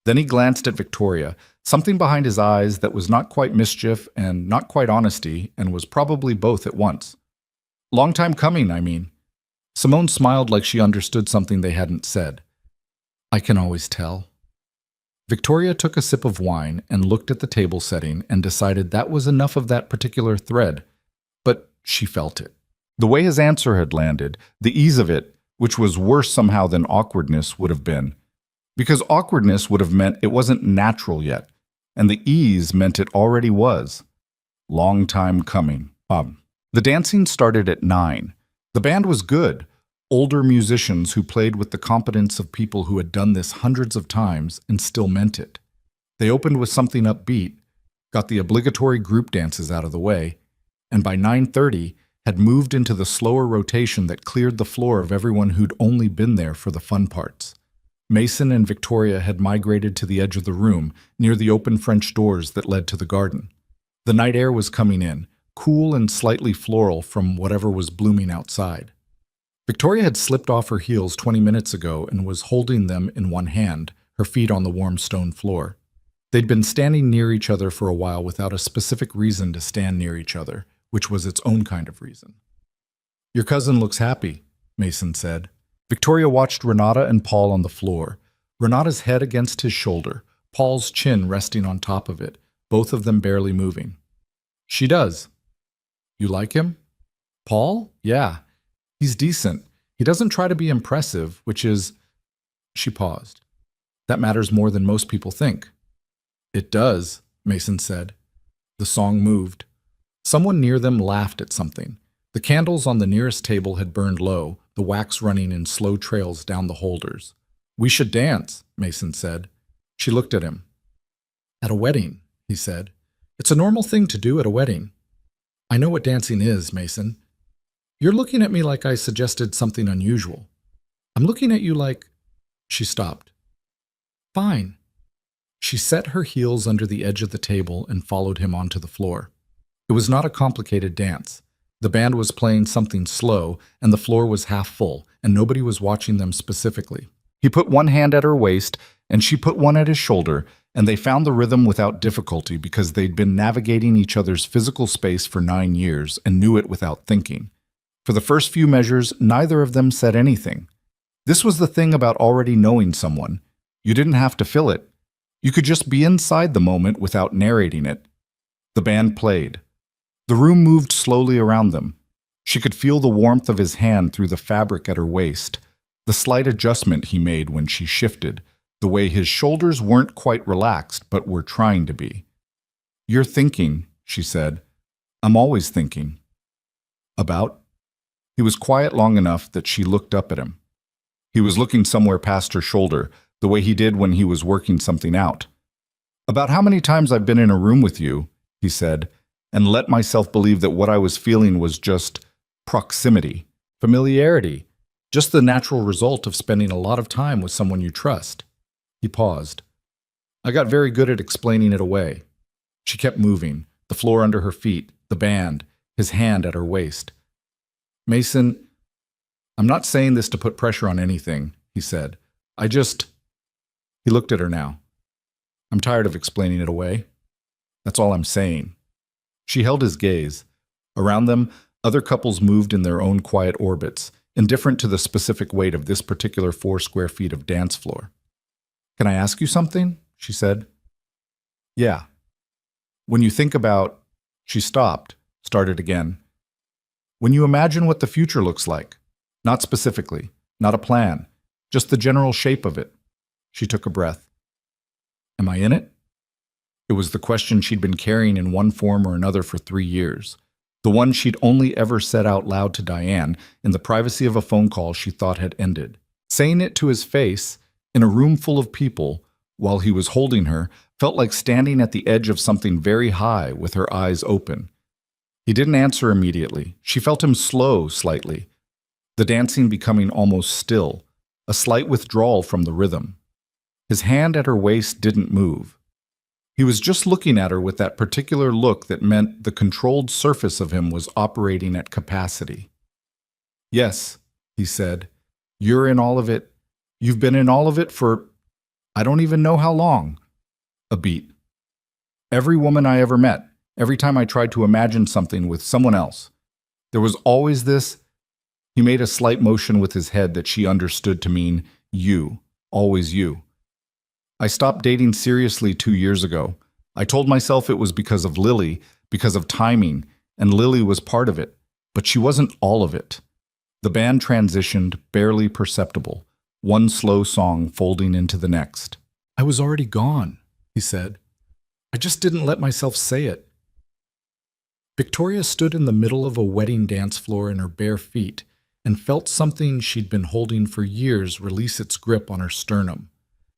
Then he glanced at Victoria, something behind his eyes that was not quite mischief and not quite honesty, and was probably both at once. "Long time coming, I mean." Simone smiled like she understood something they hadn't said. "I can always tell." Victoria took a sip of wine and looked at the table setting and decided that was enough of that particular thread. But she felt it. The way his answer had landed, the ease of it, which was worse somehow than awkwardness would have been. Because awkwardness would have meant it wasn't natural yet, and the ease meant it already was. Long time coming. The dancing started at 9. The band was good. Older musicians who played with the competence of people who had done this hundreds of times and still meant it. They opened with something upbeat, got the obligatory group dances out of the way, and by 9:30 had moved into the slower rotation that cleared the floor of everyone who'd only been there for the fun parts. Mason and Victoria had migrated to the edge of the room, near the open French doors that led to the garden. The night air was coming in, cool and slightly floral from whatever was blooming outside. Victoria had slipped off her heels 20 minutes ago and was holding them in one hand, her feet on the warm stone floor. They'd been standing near each other for a while without a specific reason to stand near each other, which was its own kind of reason. "Your cousin looks happy," Mason said. Victoria watched Renata and Paul on the floor, Renata's head against his shoulder, Paul's chin resting on top of it, both of them barely moving. She does. You like him? Paul? Yeah. He's decent. He doesn't try to be impressive, which is... She paused. That matters more than most people think. It does, Mason said. The song moved. Someone near them laughed at something. The candles on the nearest table had burned low, the wax running in slow trails down the holders. We should dance, Mason said. She looked at him. At a wedding, he said. It's a normal thing to do at a wedding. I know what dancing is, Mason. You're looking at me like I suggested something unusual. I'm looking at you like... She stopped. Fine. She set her heels under the edge of the table and followed him onto the floor. It was not a complicated dance. The band was playing something slow, and the floor was half full, and nobody was watching them specifically. He put one hand at her waist, and she put one at his shoulder, and they found the rhythm without difficulty because they'd been navigating each other's physical space for 9 years and knew it without thinking. For the first few measures, neither of them said anything. This was the thing about already knowing someone. You didn't have to feel it. You could just be inside the moment without narrating it. The band played. The room moved slowly around them. She could feel the warmth of his hand through the fabric at her waist, the slight adjustment he made when she shifted, the way his shoulders weren't quite relaxed but were trying to be. You're thinking, she said. I'm always thinking. About? He was quiet long enough that she looked up at him. He was looking somewhere past her shoulder, the way he did when he was working something out. About how many times I've been in a room with you, he said, and let myself believe that what I was feeling was just proximity, familiarity, just the natural result of spending a lot of time with someone you trust. He paused. I got very good at explaining it away. She kept moving, the floor under her feet, the band, his hand at her waist. Mason, I'm not saying this to put pressure on anything, he said. He looked at her now. I'm tired of explaining it away. That's all I'm saying. She held his gaze. Around them, other couples moved in their own quiet orbits, indifferent to the specific weight of this particular 4 square feet of dance floor. Can I ask you something? She said. Yeah. When you think about... She stopped, started again. When you imagine what the future looks like, not specifically, not a plan, just the general shape of it. She took a breath. Am I in it? It was the question she'd been carrying in one form or another for 3 years. The one she'd only ever said out loud to Diane in the privacy of a phone call she thought had ended. Saying it to his face, in a room full of people, while he was holding her, felt like standing at the edge of something very high with her eyes open. He didn't answer immediately. She felt him slow slightly, the dancing becoming almost still, a slight withdrawal from the rhythm. His hand at her waist didn't move. He was just looking at her with that particular look that meant the controlled surface of him was operating at capacity. Yes, he said, you're in all of it. You've been in all of it for, I don't even know how long. A beat. Every woman I ever met, every time I tried to imagine something with someone else, there was always this. He made a slight motion with his head that she understood to mean you, always you. I stopped dating seriously 2 years ago. I told myself it was because of Lily, because of timing, and Lily was part of it, but she wasn't all of it. The band transitioned, barely perceptible, one slow song folding into the next. I was already gone, he said. I just didn't let myself say it. Victoria stood in the middle of a wedding dance floor in her bare feet and felt something she'd been holding for years release its grip on her sternum.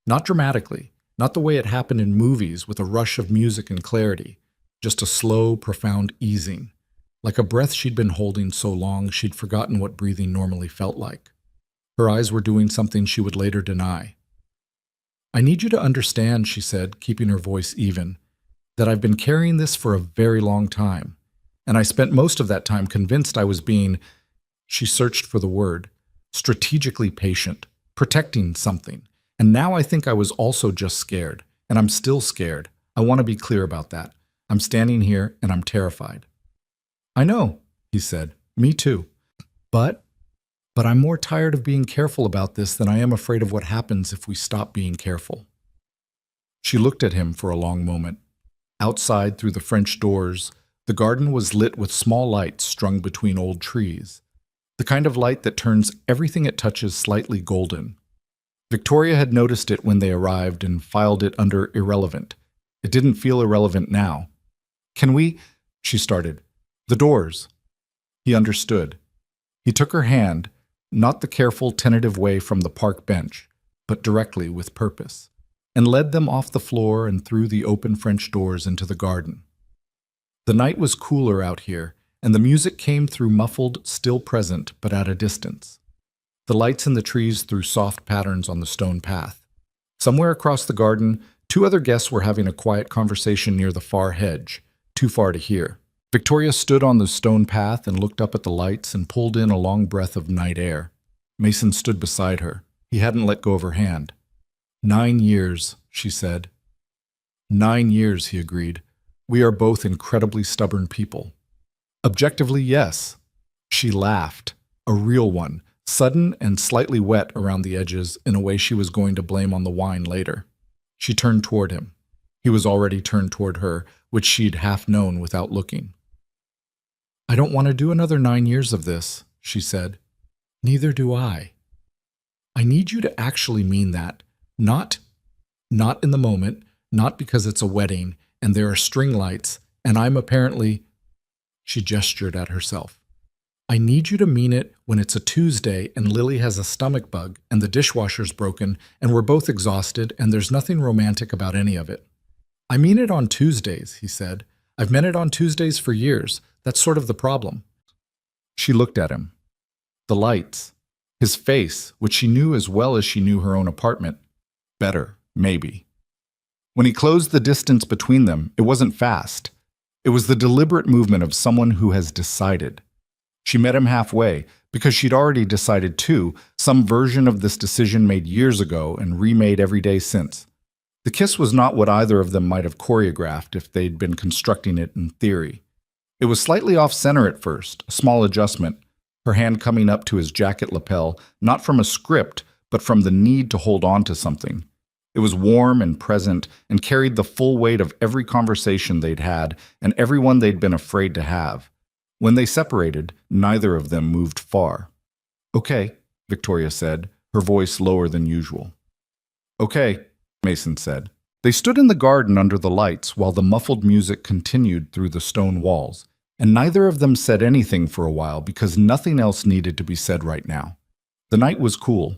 Not dramatically, not the way it happened in movies with a rush of music and clarity, just a slow, profound easing, like a breath she'd been holding so long she'd forgotten what breathing normally felt like. Her eyes were doing something she would later deny. I need you to understand, she said, keeping her voice even, that I've been carrying this for a very long time, and I spent most of that time convinced I was being, she searched for the word, strategically patient, protecting something. And now I think I was also just scared, and I'm still scared. I want to be clear about that. I'm standing here, and I'm terrified. I know, he said. Me too. But I'm more tired of being careful about this than I am afraid of what happens if we stop being careful. She looked at him for a long moment. Outside, through the French doors, the garden was lit with small lights strung between old trees, the kind of light that turns everything it touches slightly golden. Victoria had noticed it when they arrived and filed it under irrelevant. It didn't feel irrelevant now. "Can we—" she started. "The doors." He understood. He took her hand, not the careful, tentative way from the park bench, but directly with purpose, and led them off the floor and through the open French doors into the garden. The night was cooler out here, and the music came through muffled, still present, but at a distance. The lights in the trees threw soft patterns on the stone path. Somewhere across the garden, two other guests were having a quiet conversation near the far hedge, too far to hear. Victoria stood on the stone path and looked up at the lights and pulled in a long breath of night air. Mason stood beside her. He hadn't let go of her hand. 9 years, she said. 9 years, he agreed. We are both incredibly stubborn people. Objectively, yes. She laughed, a real one, sudden and slightly wet around the edges in a way she was going to blame on the wine later. She turned toward him. He was already turned toward her, which she'd half known without looking. I don't want to do another 9 years of this, she said. Neither do I. I need you to actually mean that. Not in the moment, not because it's a wedding and there are string lights and I'm apparently... She gestured at herself. I need you to mean it when it's a Tuesday and Lily has a stomach bug and the dishwasher's broken and we're both exhausted and there's nothing romantic about any of it. I mean it on Tuesdays, he said. I've meant it on Tuesdays for years. That's sort of the problem. She looked at him. The lights. His face, which she knew as well as she knew her own apartment. Better, maybe. When he closed the distance between them, it wasn't fast. It was the deliberate movement of someone who has decided. She met him halfway, because she'd already decided too, some version of this decision made years ago and remade every day since. The kiss was not what either of them might have choreographed if they'd been constructing it in theory. It was slightly off-center at first, a small adjustment, her hand coming up to his jacket lapel, not from a script, but from the need to hold on to something. It was warm and present and carried the full weight of every conversation they'd had and everyone they'd been afraid to have. When they separated, neither of them moved far. Okay, Victoria said, her voice lower than usual. Okay, Mason said. They stood in the garden under the lights while the muffled music continued through the stone walls, and neither of them said anything for a while because nothing else needed to be said right now. The night was cool.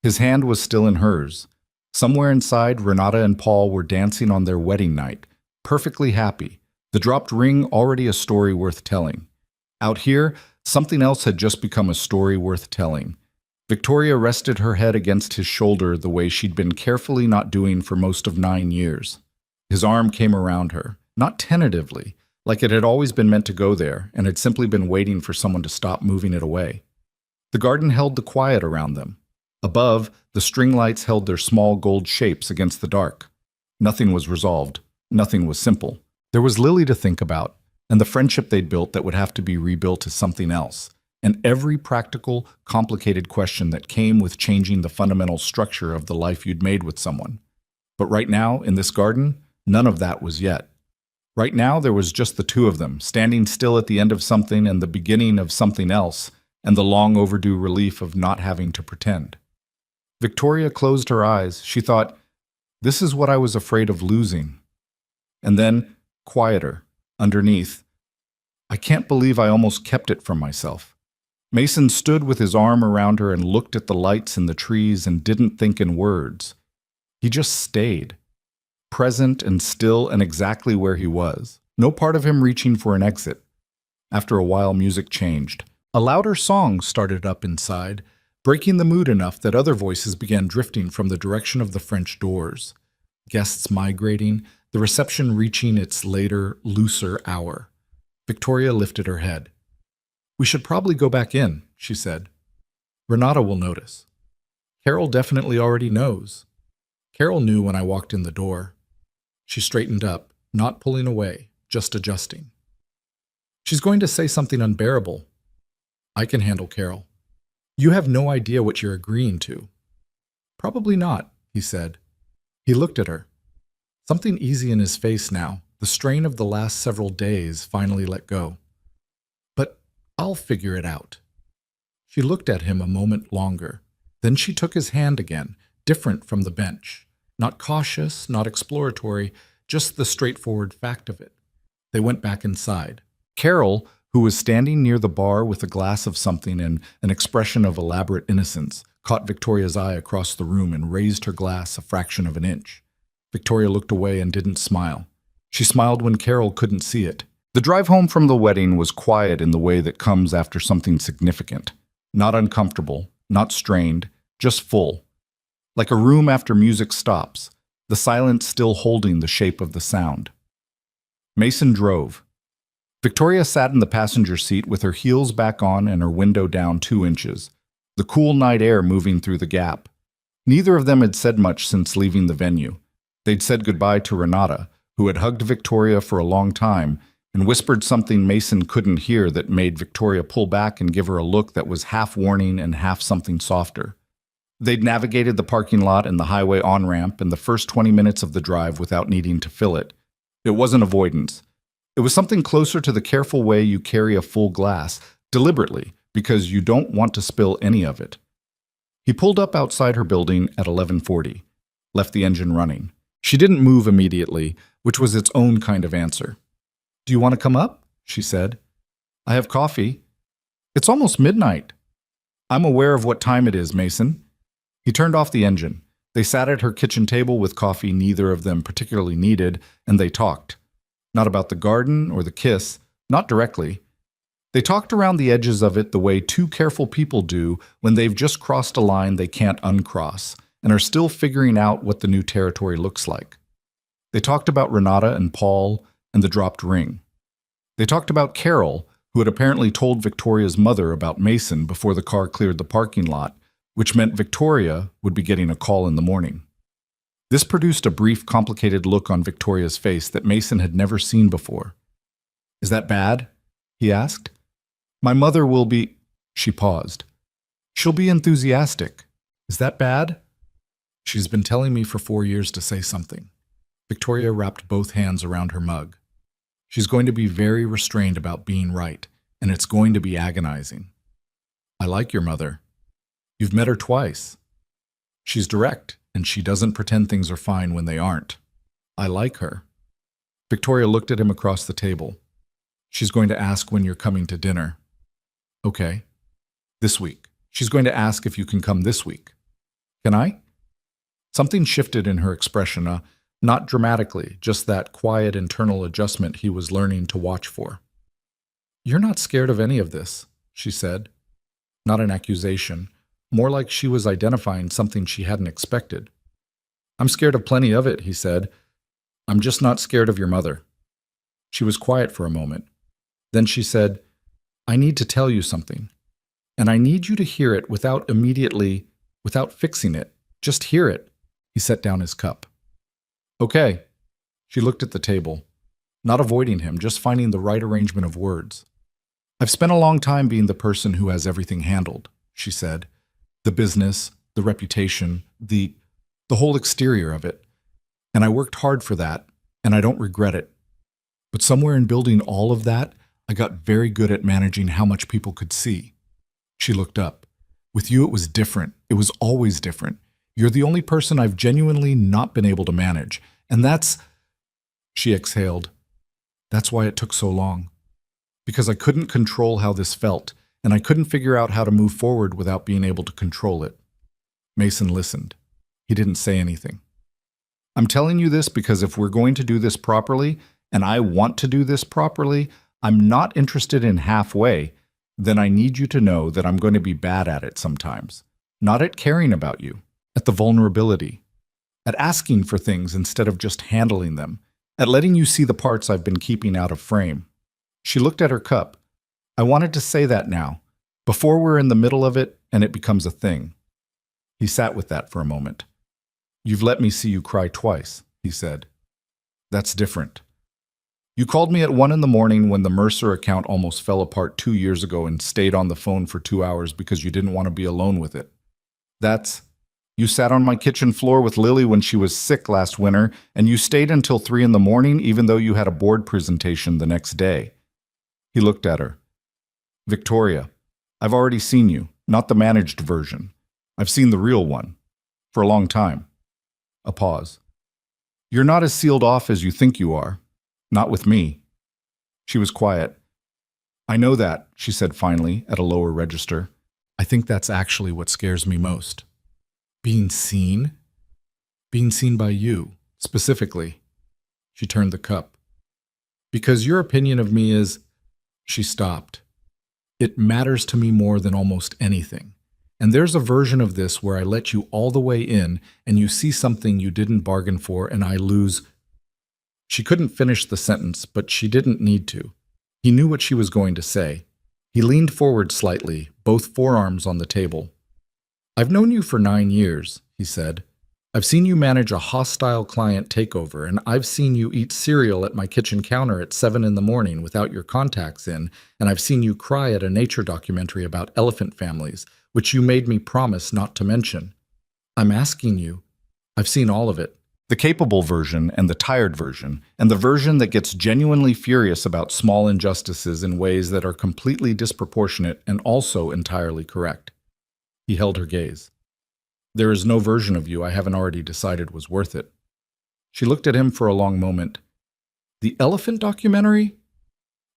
His hand was still in hers. Somewhere inside, Renata and Paul were dancing on their wedding night, perfectly happy, the dropped ring already a story worth telling. Out here, something else had just become a story worth telling. Victoria rested her head against his shoulder the way she'd been carefully not doing for most of 9 years. His arm came around her, not tentatively, like it had always been meant to go there and had simply been waiting for someone to stop moving it away. The garden held the quiet around them. Above, the string lights held their small gold shapes against the dark. Nothing was resolved. Nothing was simple. There was Lily to think about, and the friendship they'd built that would have to be rebuilt as something else, and every practical, complicated question that came with changing the fundamental structure of the life you'd made with someone. But right now, in this garden, none of that was yet. Right now, there was just the two of them, standing still at the end of something and the beginning of something else, and the long overdue relief of not having to pretend. Victoria closed her eyes. She thought, this is what I was afraid of losing. And then, quieter, underneath, I can't believe I almost kept it from myself. Mason stood with his arm around her and looked at the lights and the trees and didn't think in words. He just stayed, present and still and exactly where he was, no part of him reaching for an exit. After a while, music changed. A louder song started up inside, breaking the mood enough that other voices began drifting from the direction of the French doors. Guests migrating, the reception reaching its later, looser hour. Victoria lifted her head. We should probably go back in, she said. Renata will notice. Carol definitely already knows. Carol knew when I walked in the door. She straightened up, not pulling away, just adjusting. She's going to say something unbearable. I can handle Carol. You have no idea what you're agreeing to. Probably not, he said. He looked at her. Something easy in his face now, the strain of the last several days finally let go. But I'll figure it out. She looked at him a moment longer. Then she took his hand again, different from the bench. Not cautious, not exploratory, just the straightforward fact of it. They went back inside. Carol, who was standing near the bar with a glass of something and an expression of elaborate innocence, caught Victoria's eye across the room and raised her glass a fraction of an inch. Victoria looked away and didn't smile. She smiled when Carol couldn't see it. The drive home from the wedding was quiet in the way that comes after something significant. Not uncomfortable, not strained, just full. Like a room after music stops, the silence still holding the shape of the sound. Mason drove. Victoria sat in the passenger seat with her heels back on and her window down 2 inches, the cool night air moving through the gap. Neither of them had said much since leaving the venue. They'd said goodbye to Renata, who had hugged Victoria for a long time, and whispered something Mason couldn't hear that made Victoria pull back and give her a look that was half warning and half something softer. They'd navigated the parking lot and the highway on-ramp in the first 20 minutes of the drive without needing to fill it. It wasn't avoidance. It was something closer to the careful way you carry a full glass, deliberately, because you don't want to spill any of it. He pulled up outside her building at 11:40, left the engine running. She didn't move immediately, which was its own kind of answer. "Do you want to come up?" she said. "I have coffee." "It's almost midnight." "I'm aware of what time it is, Mason." He turned off the engine. They sat at her kitchen table with coffee neither of them particularly needed, and they talked. Not about the garden or the kiss, not directly. They talked around the edges of it the way two careful people do when they've just crossed a line they can't uncross and are still figuring out what the new territory looks like. They talked about Renata and Paul and the dropped ring. They talked about Carol, who had apparently told Victoria's mother about Mason before the car cleared the parking lot, which meant Victoria would be getting a call in the morning. This produced a brief, complicated look on Victoria's face that Mason had never seen before. "Is that bad?" he asked. "My mother will be—" She paused. "She'll be enthusiastic. Is that bad?" "She's been telling me for 4 years to say something." Victoria wrapped both hands around her mug. "She's going to be very restrained about being right, and it's going to be agonizing." "I like your mother. You've met her twice. She's direct, and she doesn't pretend things are fine when they aren't. I like her." Victoria looked at him across the table. "She's going to ask when you're coming to dinner." "Okay. This week. She's going to ask if you can come this week." "Can I?" Something shifted in her expression, not dramatically, just that quiet internal adjustment he was learning to watch for. "You're not scared of any of this," she said. Not an accusation, more like she was identifying something she hadn't expected. "I'm scared of plenty of it," he said. "I'm just not scared of your mother." She was quiet for a moment. Then she said, "I need to tell you something. And I need you to hear it without fixing it. Just hear it." He set down his cup. "Okay." She looked at the table, not avoiding him, just finding the right arrangement of words. "I've spent a long time being the person who has everything handled," she said. "The business, the reputation, the whole exterior of it. And I worked hard for that, and I don't regret it. But somewhere in building all of that, I got very good at managing how much people could see." She looked up. "With you, it was different. It was always different. You're the only person I've genuinely not been able to manage. And that's—" She exhaled. "That's why it took so long. Because I couldn't control how this felt, and I couldn't figure out how to move forward without being able to control it." Mason listened. He didn't say anything. "I'm telling you this because if we're going to do this properly, and I want to do this properly, I'm not interested in halfway, then I need you to know that I'm going to be bad at it sometimes. Not at caring about you, at the vulnerability, at asking for things instead of just handling them, at letting you see the parts I've been keeping out of frame." She looked at her cup. "I wanted to say that now, before we're in the middle of it and it becomes a thing." He sat with that for a moment. "You've let me see you cry twice," he said. "That's different. You called me at 1 in the morning when the Mercer account almost fell apart 2 years ago and stayed on the phone for 2 hours because you didn't want to be alone with it. That's—" You sat on my kitchen floor with Lily when she was sick last winter, and you stayed until 3 in the morning even though you had a board presentation the next day. He looked at her. Victoria, I've already seen you, not the managed version. I've seen the real one. For a long time. A pause. You're not as sealed off as you think you are. Not with me. She was quiet. I know that, she said finally, at a lower register. I think that's actually what scares me most. Being seen? Being seen by you, specifically. She turned the cup. Because your opinion of me is... She stopped. It matters to me more than almost anything. And there's a version of this where I let you all the way in and you see something you didn't bargain for and I lose... She couldn't finish the sentence, but she didn't need to. He knew what she was going to say. He leaned forward slightly, both forearms on the table. I've known you for 9 years, he said. I've seen you manage a hostile client takeover, and I've seen you eat cereal at my kitchen counter at 7 in the morning without your contacts in, and I've seen you cry at a nature documentary about elephant families, which you made me promise not to mention. I'm asking you. I've seen all of it. The capable version and the tired version, and the version that gets genuinely furious about small injustices in ways that are completely disproportionate and also entirely correct. He held her gaze. There is no version of you I haven't already decided was worth it. She looked at him for a long moment. The elephant documentary?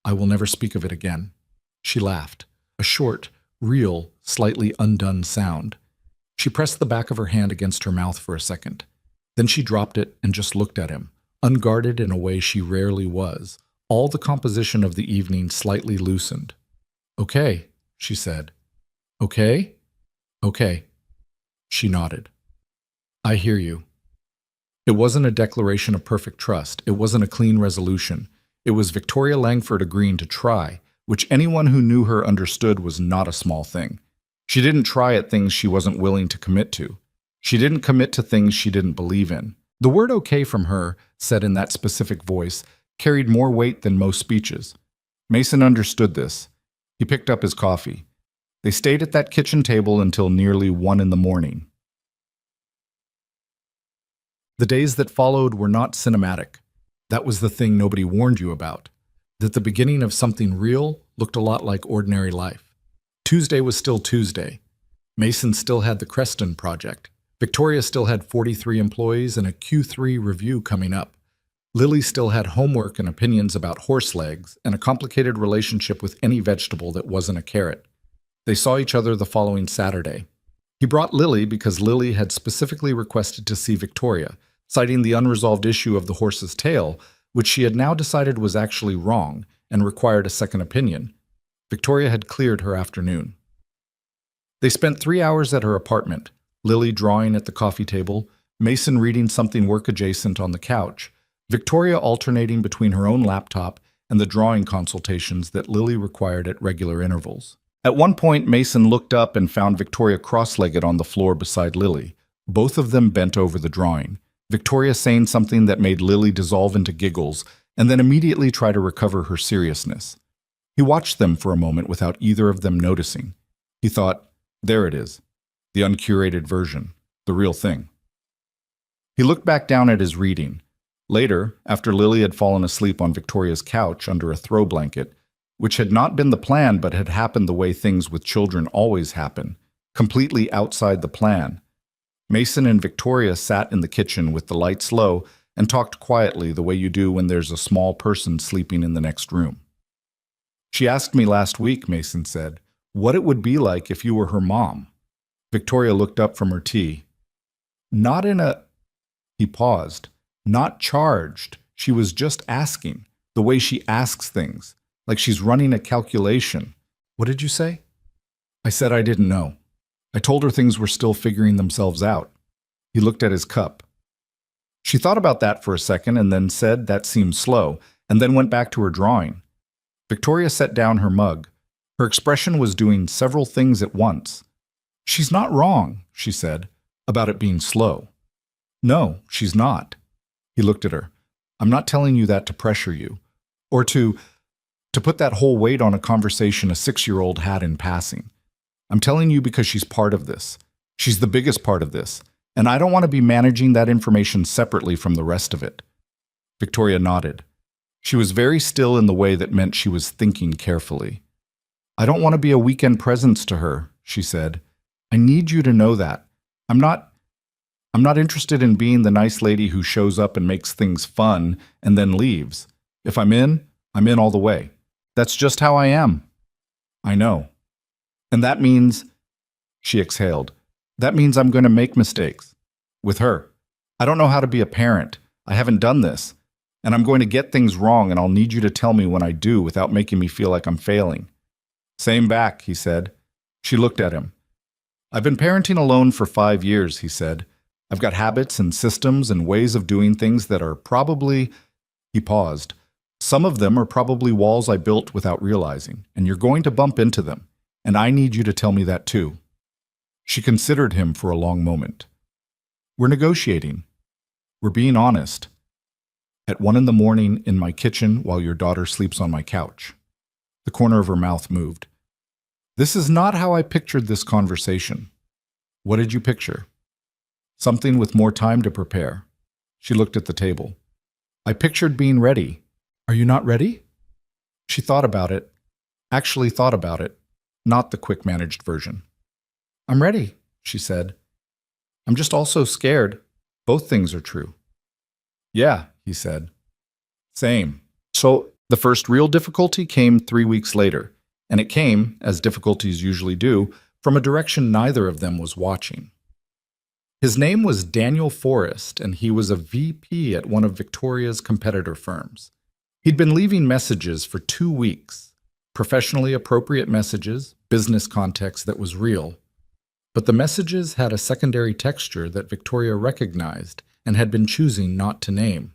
I will never speak of it again. She laughed, a short, real, slightly undone sound. She pressed the back of her hand against her mouth for a second. Then she dropped it and just looked at him, unguarded in a way she rarely was. All the composition of the evening slightly loosened. Okay, she said. Okay? Okay. She nodded. I hear you. It wasn't a declaration of perfect trust. It wasn't a clean resolution. It was Victoria Langford agreeing to try, which anyone who knew her understood was not a small thing. She didn't try at things she wasn't willing to commit to. She didn't commit to things she didn't believe in. The word okay from her, said in that specific voice, carried more weight than most speeches. Mason understood this. He picked up his coffee. They stayed at that kitchen table until nearly 1 in the morning. The days that followed were not cinematic. That was the thing nobody warned you about. That the beginning of something real looked a lot like ordinary life. Tuesday was still Tuesday. Mason still had the Creston project. Victoria still had 43 employees and a Q3 review coming up. Lily still had homework and opinions about horse legs and a complicated relationship with any vegetable that wasn't a carrot. They saw each other the following Saturday. He brought Lily because Lily had specifically requested to see Victoria, citing the unresolved issue of the horse's tail, which she had now decided was actually wrong and required a second opinion. Victoria had cleared her afternoon. They spent 3 hours at her apartment, Lily drawing at the coffee table, Mason reading something work-adjacent on the couch, Victoria alternating between her own laptop and the drawing consultations that Lily required at regular intervals. At one point, Mason looked up and found Victoria cross-legged on the floor beside Lily, both of them bent over the drawing, Victoria saying something that made Lily dissolve into giggles and then immediately try to recover her seriousness. He watched them for a moment without either of them noticing. He thought, there it is, the uncurated version, the real thing. He looked back down at his reading. Later, after Lily had fallen asleep on Victoria's couch under a throw blanket, which had not been the plan but had happened the way things with children always happen, completely outside the plan, Mason and Victoria sat in the kitchen with the lights low and talked quietly the way you do when there's a small person sleeping in the next room. She asked me last week, Mason said, what it would be like if you were her mom. Victoria looked up from her tea. Not in a... He paused. Not charged. She was just asking, the way she asks things, like she's running a calculation. What did you say? I said I didn't know. I told her things were still figuring themselves out. He looked at his cup. She thought about that for a second and then said that seemed slow, and then went back to her drawing. Victoria set down her mug. Her expression was doing several things at once. She's not wrong, she said, about it being slow. No, she's not. He looked at her. I'm not telling you that to pressure you, or to put that whole weight on a conversation a 6-year-old had in passing. I'm telling you because she's part of this. She's the biggest part of this, and I don't want to be managing that information separately from the rest of it. Victoria nodded. She was very still in the way that meant she was thinking carefully. I don't want to be a weekend presence to her, she said. I need you to know that. I'm not interested in being the nice lady who shows up and makes things fun and then leaves. If I'm in all the way. That's just how I am. I know. And that means, she exhaled, that means I'm going to make mistakes. With her. I don't know how to be a parent. I haven't done this. And I'm going to get things wrong, and I'll need you to tell me when I do without making me feel like I'm failing. Same back, he said. She looked at him. I've been parenting alone for 5 years, he said. I've got habits and systems and ways of doing things that are probably, he paused. Some of them are probably walls I built without realizing, and you're going to bump into them, and I need you to tell me that too. She considered him for a long moment. We're negotiating. We're being honest. At 1 a.m. in my kitchen while your daughter sleeps on my couch. The corner of her mouth moved. This is not how I pictured this conversation. What did you picture? Something with more time to prepare. She looked at the table. I pictured being ready. Are you not ready? She thought about it. Actually thought about it. Not the quick-managed version. I'm ready, she said. I'm just also scared. Both things are true. Yeah, he said. Same. So the first real difficulty came 3 weeks later, and it came, as difficulties usually do, from a direction neither of them was watching. His name was Daniel Forrest, and he was a VP at one of Victoria's competitor firms. He'd been leaving messages for 2 weeks, professionally appropriate messages, business context that was real. But the messages had a secondary texture that Victoria recognized and had been choosing not to name.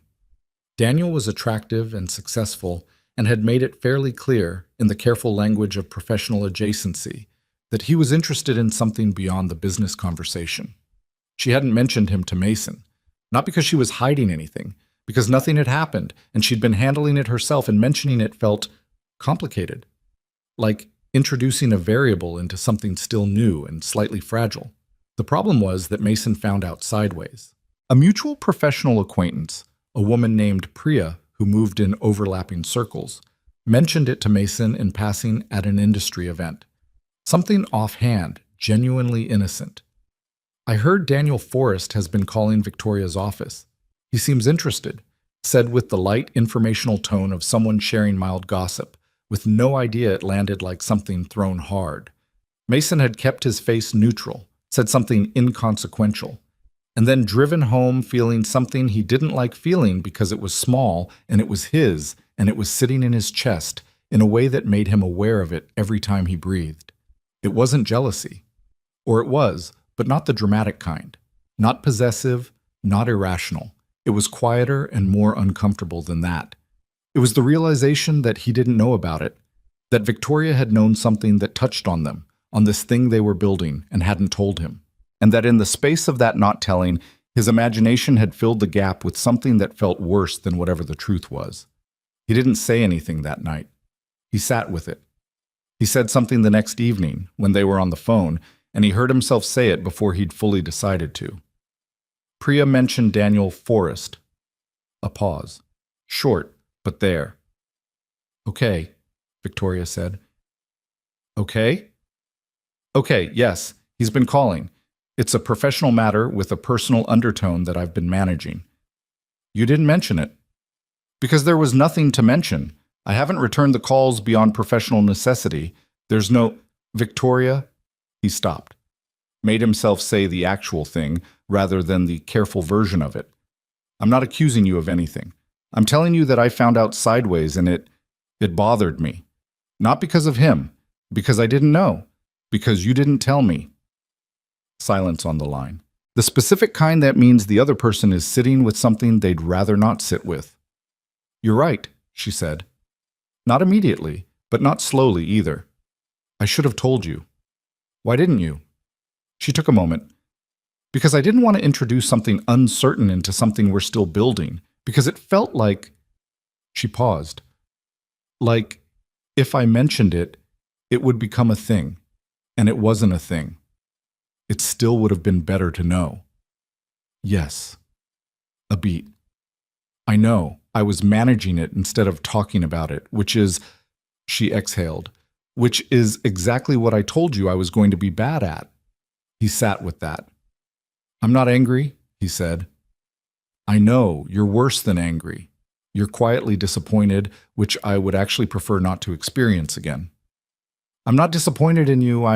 Daniel was attractive and successful and had made it fairly clear, in the careful language of professional adjacency, that he was interested in something beyond the business conversation. She hadn't mentioned him to Mason, not because she was hiding anything, because nothing had happened and she'd been handling it herself, and mentioning it felt complicated, like introducing a variable into something still new and slightly fragile. The problem was that Mason found out sideways. A mutual professional acquaintance, a woman named Priya, who moved in overlapping circles, mentioned it to Mason in passing at an industry event. Something offhand, genuinely innocent. I heard Daniel Forrest has been calling Victoria's office. He seems interested, said with the light, informational tone of someone sharing mild gossip, with no idea it landed like something thrown hard. Mason had kept his face neutral, said something inconsequential, and then driven home feeling something he didn't like feeling because it was small and it was his and it was sitting in his chest in a way that made him aware of it every time he breathed. It wasn't jealousy. Or it was, but not the dramatic kind. Not possessive, not irrational. It was quieter and more uncomfortable than that. It was the realization that he didn't know about it, that Victoria had known something that touched on them, on this thing they were building, and hadn't told him. And that in the space of that not telling, his imagination had filled the gap with something that felt worse than whatever the truth was. He didn't say anything that night. He sat with it. He said something the next evening, when they were on the phone, and he heard himself say it before he'd fully decided to. Priya mentioned Daniel Forrest. A pause. Short, but there. Okay, Victoria said. Okay? Okay, yes, he's been calling. It's a professional matter with a personal undertone that I've been managing. You didn't mention it. Because there was nothing to mention. I haven't returned the calls beyond professional necessity. There's no... Victoria? He stopped. Made himself say the actual thing rather than the careful version of it. I'm not accusing you of anything. I'm telling you that I found out sideways and it bothered me. Not because of him. Because I didn't know. Because you didn't tell me. Silence on the line. The specific kind that means the other person is sitting with something they'd rather not sit with. You're right, she said. Not immediately, but not slowly either. I should have told you. Why didn't you? She took a moment. Because I didn't want to introduce something uncertain into something we're still building. Because it felt like... She paused. Like, if I mentioned it, it would become a thing. And it wasn't a thing. It still would have been better to know. Yes. A beat. I know. I was managing it instead of talking about it, which is, she exhaled, which is exactly what I told you I was going to be bad at. He sat with that. I'm not angry, he said. I know, you're worse than angry. You're quietly disappointed, which I would actually prefer not to experience again. I'm not disappointed in you,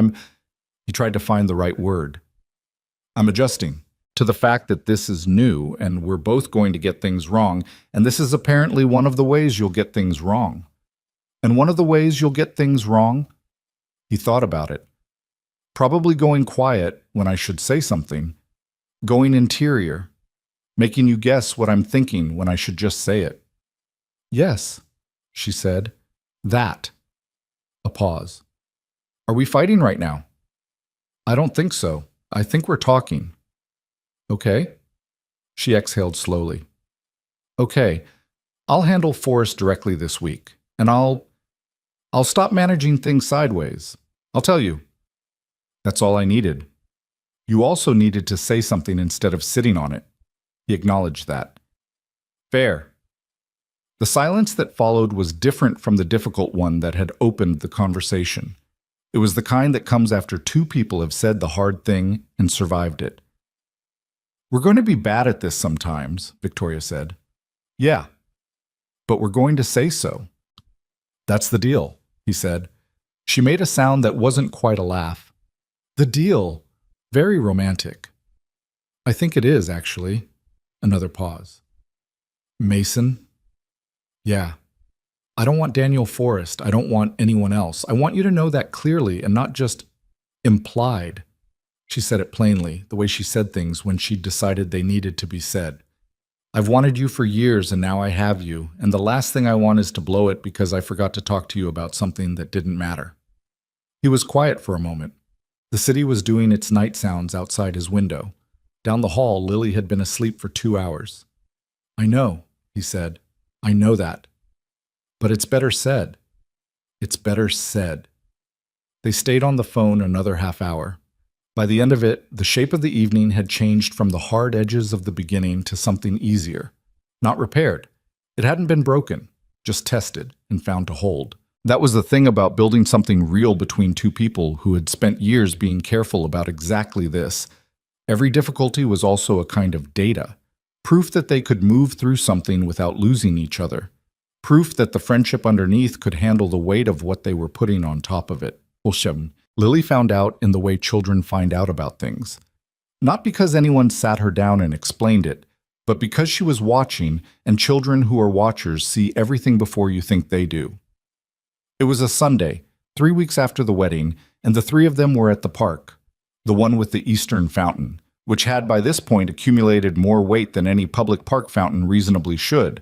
He tried to find the right word. I'm adjusting to the fact that this is new and we're both going to get things wrong, and this is apparently one of the ways you'll get things wrong. And one of the ways you'll get things wrong? He thought about it. Probably going quiet when I should say something. Going interior. Making you guess what I'm thinking when I should just say it. Yes, she said. That. A pause. Are we fighting right now? I don't think so. I think we're talking. Okay. She exhaled slowly. Okay, I'll handle Forrest directly this week, and I'll stop managing things sideways. I'll tell you. That's all I needed. You also needed to say something instead of sitting on it. He acknowledged that. Fair. The silence that followed was different from the difficult one that had opened the conversation. It was the kind that comes after two people have said the hard thing and survived it. We're going to be bad at this sometimes, Victoria said. Yeah, but we're going to say so. That's the deal, he said. She made a sound that wasn't quite a laugh. The deal. Very romantic. I think it is, actually. Another pause. Mason? Yeah. I don't want Daniel Forrest. I don't want anyone else. I want you to know that clearly and not just implied. She said it plainly, the way she said things when she decided they needed to be said. I've wanted you for years and now I have you, and the last thing I want is to blow it because I forgot to talk to you about something that didn't matter. He was quiet for a moment. The city was doing its night sounds outside his window. Down the hall, Lily had been asleep for 2 hours. I know, he said. I know that. But it's better said. It's better said. They stayed on the phone another half hour. By the end of it, the shape of the evening had changed from the hard edges of the beginning to something easier. Not repaired. It hadn't been broken, just tested and found to hold. That was the thing about building something real between two people who had spent years being careful about exactly this. Every difficulty was also a kind of data. Proof that they could move through something without losing each other. Proof that the friendship underneath could handle the weight of what they were putting on top of it. Lily found out in the way children find out about things. Not because anyone sat her down and explained it, but because she was watching, and children who are watchers see everything before you think they do. It was a Sunday, 3 weeks after the wedding, and the three of them were at the park, the one with the Eastern fountain, which had by this point accumulated more weight than any public park fountain reasonably should.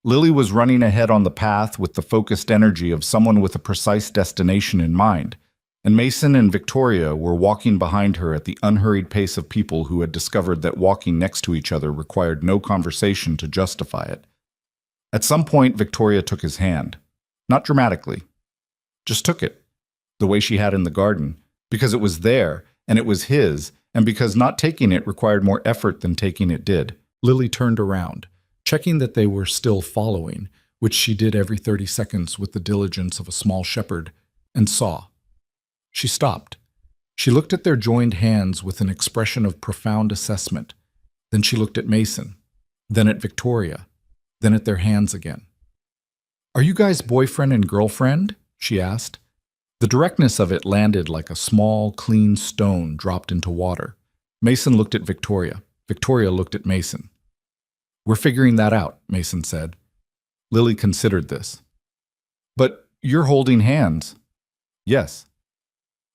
Lily was running ahead on the path with the focused energy of someone with a precise destination in mind, and Mason and Victoria were walking behind her at the unhurried pace of people who had discovered that walking next to each other required no conversation to justify it. At some point, Victoria took his hand. Not dramatically. Just took it, the way she had in the garden, because it was there, and it was his, and because not taking it required more effort than taking it did. Lily turned around, checking that they were still following, which she did every 30 seconds with the diligence of a small shepherd, and saw. She stopped. She looked at their joined hands with an expression of profound assessment. Then she looked at Mason, then at Victoria, then at their hands again. Are you guys boyfriend and girlfriend? She asked. The directness of it landed like a small, clean stone dropped into water. Mason looked at Victoria. Victoria looked at Mason. We're figuring that out, Mason said. Lily considered this. But you're holding hands. Yes.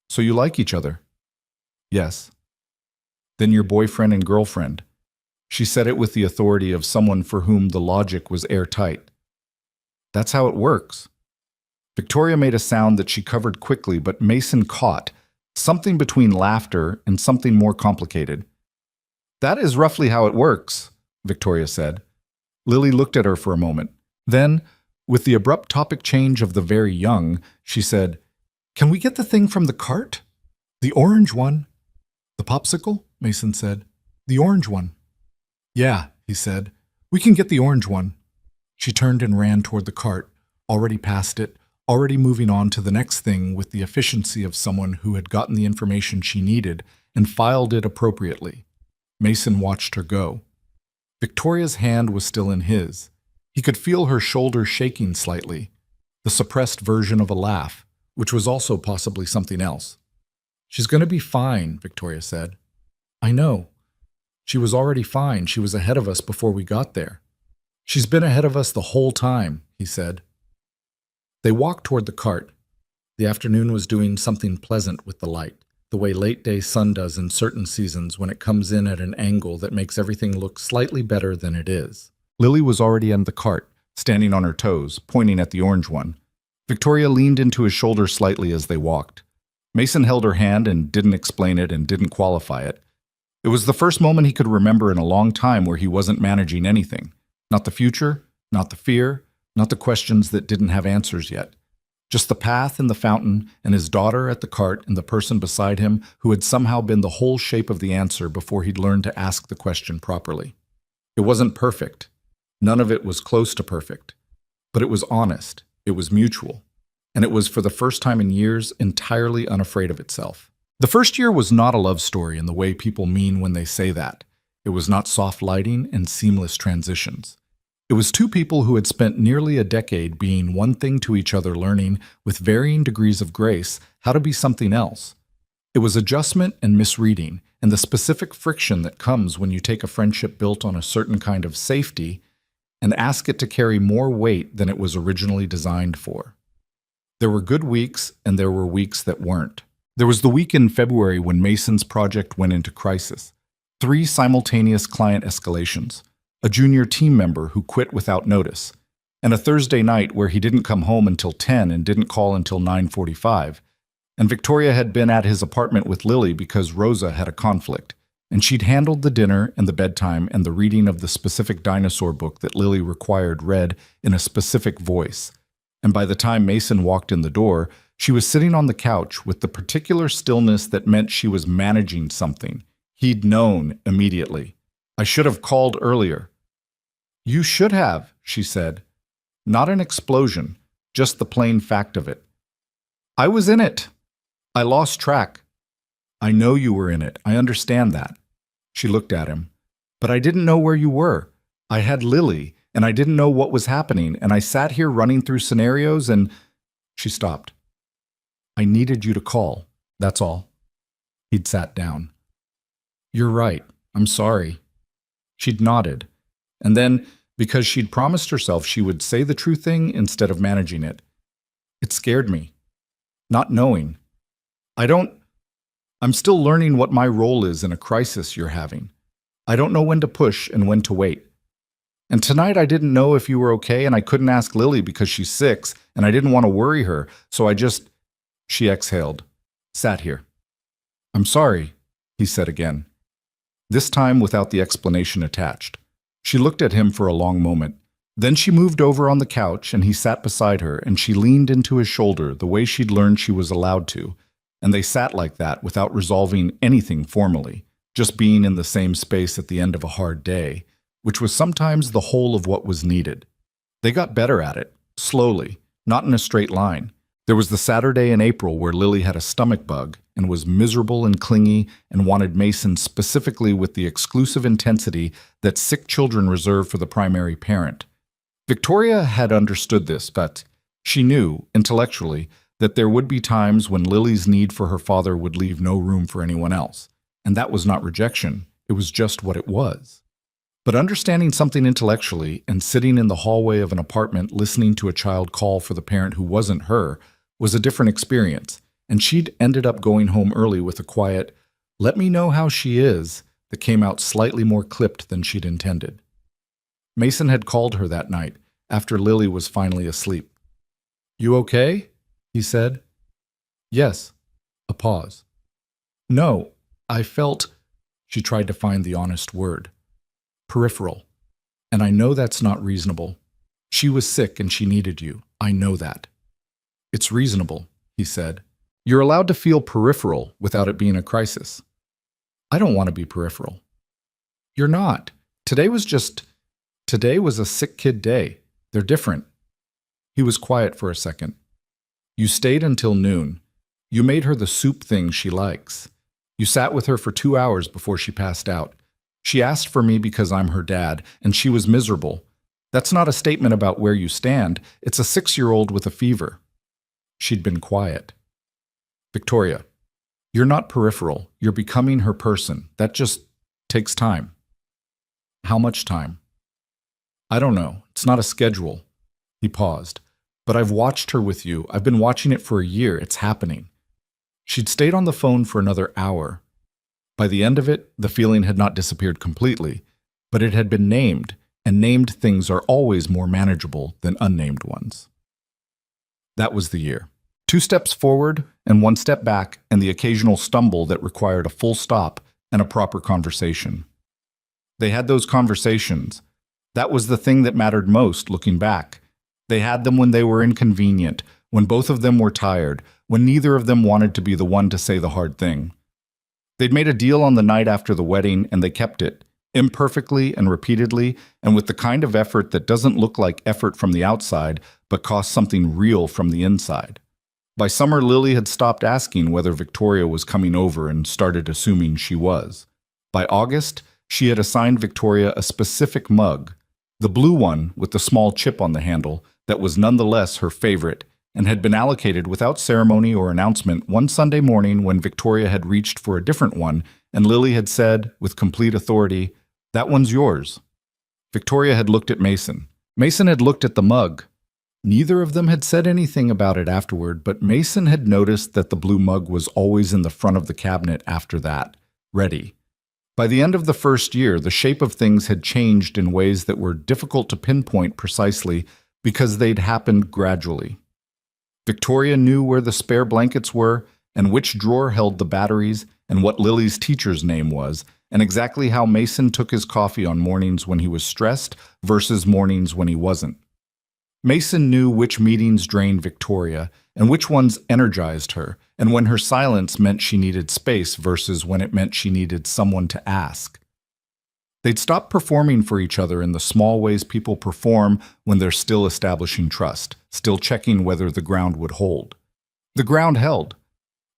So you like each other? Yes. Then you're boyfriend and girlfriend. She said it with the authority of someone for whom the logic was airtight. That's how it works. Victoria made a sound that she covered quickly, but Mason caught, something between laughter and something more complicated. That is roughly how it works, Victoria said. Lily looked at her for a moment. Then, with the abrupt topic change of the very young, she said, Can we get the thing from the cart? The orange one? The popsicle? Mason said. The orange one. Yeah, he said. We can get the orange one. She turned and ran toward the cart, already past it, already moving on to the next thing with the efficiency of someone who had gotten the information she needed and filed it appropriately. Mason watched her go. Victoria's hand was still in his. He could feel her shoulder shaking slightly, the suppressed version of a laugh, which was also possibly something else. She's going to be fine, Victoria said. I know. She was already fine. She was ahead of us before we got there. She's been ahead of us the whole time, he said. They walked toward the cart. The afternoon was doing something pleasant with the light, the way late-day sun does in certain seasons when it comes in at an angle that makes everything look slightly better than it is. Lily was already in the cart, standing on her toes, pointing at the orange one. Victoria leaned into his shoulder slightly as they walked. Mason held her hand and didn't explain it and didn't qualify it. It was the first moment he could remember in a long time where he wasn't managing anything. Not the future, not the fear, not the questions that didn't have answers yet. Just the path and the fountain and his daughter at the cart and the person beside him who had somehow been the whole shape of the answer before he'd learned to ask the question properly. It wasn't perfect. None of it was close to perfect. But it was honest. It was mutual. And it was, for the first time in years, entirely unafraid of itself. The first year was not a love story in the way people mean when they say that. It was not soft lighting and seamless transitions. It was two people who had spent nearly a decade being one thing to each other, learning, with varying degrees of grace, how to be something else. It was adjustment and misreading, and the specific friction that comes when you take a friendship built on a certain kind of safety and ask it to carry more weight than it was originally designed for. There were good weeks, and there were weeks that weren't. There was the week in February when Mason's project went into crisis. 3 simultaneous client escalations, a junior team member who quit without notice, and a Thursday night where he didn't come home until 10 and didn't call until 9:45. And Victoria had been at his apartment with Lily because Rosa had a conflict, and she'd handled the dinner and the bedtime and the reading of the specific dinosaur book that Lily required read in a specific voice. And by the time Mason walked in the door, she was sitting on the couch with the particular stillness that meant she was managing something. He'd known immediately. I should have called earlier. You should have, she said. Not an explosion, just the plain fact of it. I was in it. I lost track. I know you were in it. I understand that. She looked at him. But I didn't know where you were. I had Lily, and I didn't know what was happening, and I sat here running through scenarios, and... She stopped. I needed you to call, that's all. He'd sat down. You're right. I'm sorry. She'd nodded. And then, because she'd promised herself she would say the true thing instead of managing it. It scared me. Not knowing. I'm still learning what my role is in a crisis you're having. I don't know when to push and when to wait. And tonight I didn't know if you were okay, and I couldn't ask Lily because she's 6, and I didn't want to worry her, so I just... She exhaled, sat here. I'm sorry, he said again. This time without the explanation attached. She looked at him for a long moment. Then she moved over on the couch, and he sat beside her, and she leaned into his shoulder the way she'd learned she was allowed to, and they sat like that without resolving anything formally, just being in the same space at the end of a hard day, which was sometimes the whole of what was needed. They got better at it, slowly, not in a straight line. There was the Saturday in April where Lily had a stomach bug and was miserable and clingy and wanted Mason specifically with the exclusive intensity that sick children reserve for the primary parent. Victoria had understood this, but she knew, intellectually, that there would be times when Lily's need for her father would leave no room for anyone else. And that was not rejection, it was just what it was. But understanding something intellectually and sitting in the hallway of an apartment listening to a child call for the parent who wasn't her was a different experience, and she'd ended up going home early with a quiet, "Let me know how she is," that came out slightly more clipped than she'd intended. Mason had called her that night, after Lily was finally asleep. "You okay?" he said. "Yes." A pause. "No, I felt..." She tried to find the honest word. "Peripheral. And I know that's not reasonable. She was sick and she needed you. I know that." "It's reasonable," he said. "You're allowed to feel peripheral without it being a crisis." I don't want to be peripheral. You're not. Today was a sick kid day. They're different. He was quiet for a second. You stayed until noon. You made her the soup thing she likes. You sat with her for 2 hours before she passed out. She asked for me because I'm her dad, and she was miserable. That's not a statement about where you stand. It's a 6-year-old with a fever. She'd been quiet. Victoria, you're not peripheral. You're becoming her person. That just takes time. How much time? I don't know. It's not a schedule. He paused. But I've watched her with you. I've been watching it for a year. It's happening. She'd stayed on the phone for another hour. By the end of it, the feeling had not disappeared completely, but it had been named, and named things are always more manageable than unnamed ones. That was the year. 2 steps forward and 1 step back, and the occasional stumble that required a full stop and a proper conversation. They had those conversations. That was the thing that mattered most, looking back. They had them when they were inconvenient, when both of them were tired, when neither of them wanted to be the one to say the hard thing. They'd made a deal on the night after the wedding, and they kept it, imperfectly and repeatedly, and with the kind of effort that doesn't look like effort from the outside, but costs something real from the inside. By summer, Lily had stopped asking whether Victoria was coming over and started assuming she was. By August, she had assigned Victoria a specific mug, the blue one with the small chip on the handle that was nonetheless her favorite, and had been allocated without ceremony or announcement one Sunday morning when Victoria had reached for a different one, and Lily had said, with complete authority, "That one's yours." Victoria had looked at Mason. Mason had looked at the mug. Neither of them had said anything about it afterward, but Mason had noticed that the blue mug was always in the front of the cabinet after that, ready. By the end of the first year, the shape of things had changed in ways that were difficult to pinpoint precisely because they'd happened gradually. Victoria knew where the spare blankets were, and which drawer held the batteries, and what Lily's teacher's name was, and exactly how Mason took his coffee on mornings when he was stressed versus mornings when he wasn't. Mason knew which meetings drained Victoria, and which ones energized her, and when her silence meant she needed space versus when it meant she needed someone to ask. They'd stopped performing for each other in the small ways people perform when they're still establishing trust, still checking whether the ground would hold. The ground held.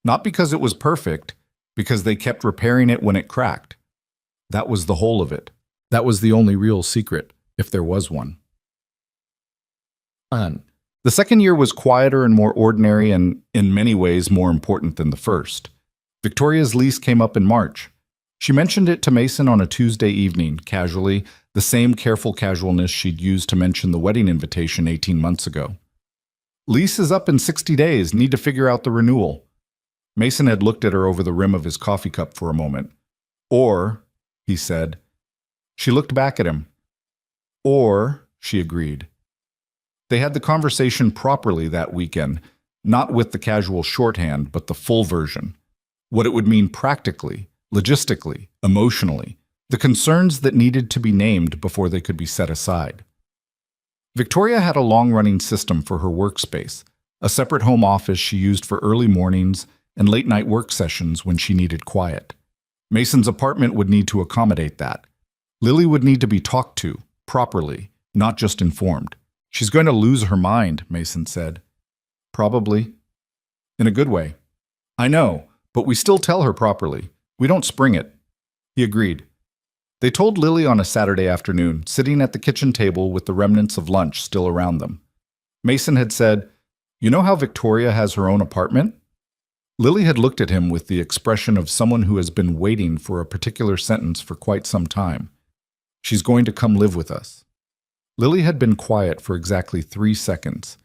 Not because it was perfect, because they kept repairing it when it cracked. That was the whole of it. That was the only real secret, if there was one. The second year was quieter and more ordinary and, in many ways, more important than the first. Victoria's lease came up in March. She mentioned it to Mason on a Tuesday evening, casually, the same careful casualness she'd used to mention the wedding invitation 18 months ago. "Lease is up in 60 days, need to figure out the renewal." Mason had looked at her over the rim of his coffee cup for a moment. "Or," he said. She looked back at him. "Or," she agreed. They had the conversation properly that weekend, not with the casual shorthand, but the full version. What it would mean practically, logistically, emotionally, the concerns that needed to be named before they could be set aside. Victoria had a long-running system for her workspace, a separate home office she used for early mornings and late-night work sessions when she needed quiet. Mason's apartment would need to accommodate that. Lily would need to be talked to, properly, not just informed. "She's going to lose her mind," Mason said. "Probably. In a good way." "I know, but we still tell her properly. We don't spring it." He agreed. They told Lily on a Saturday afternoon, sitting at the kitchen table with the remnants of lunch still around them. Mason had said, "You know how Victoria has her own apartment?" Lily had looked at him with the expression of someone who has been waiting for a particular sentence for quite some time. "She's going to come live with us." Lily had been quiet for exactly 3 seconds.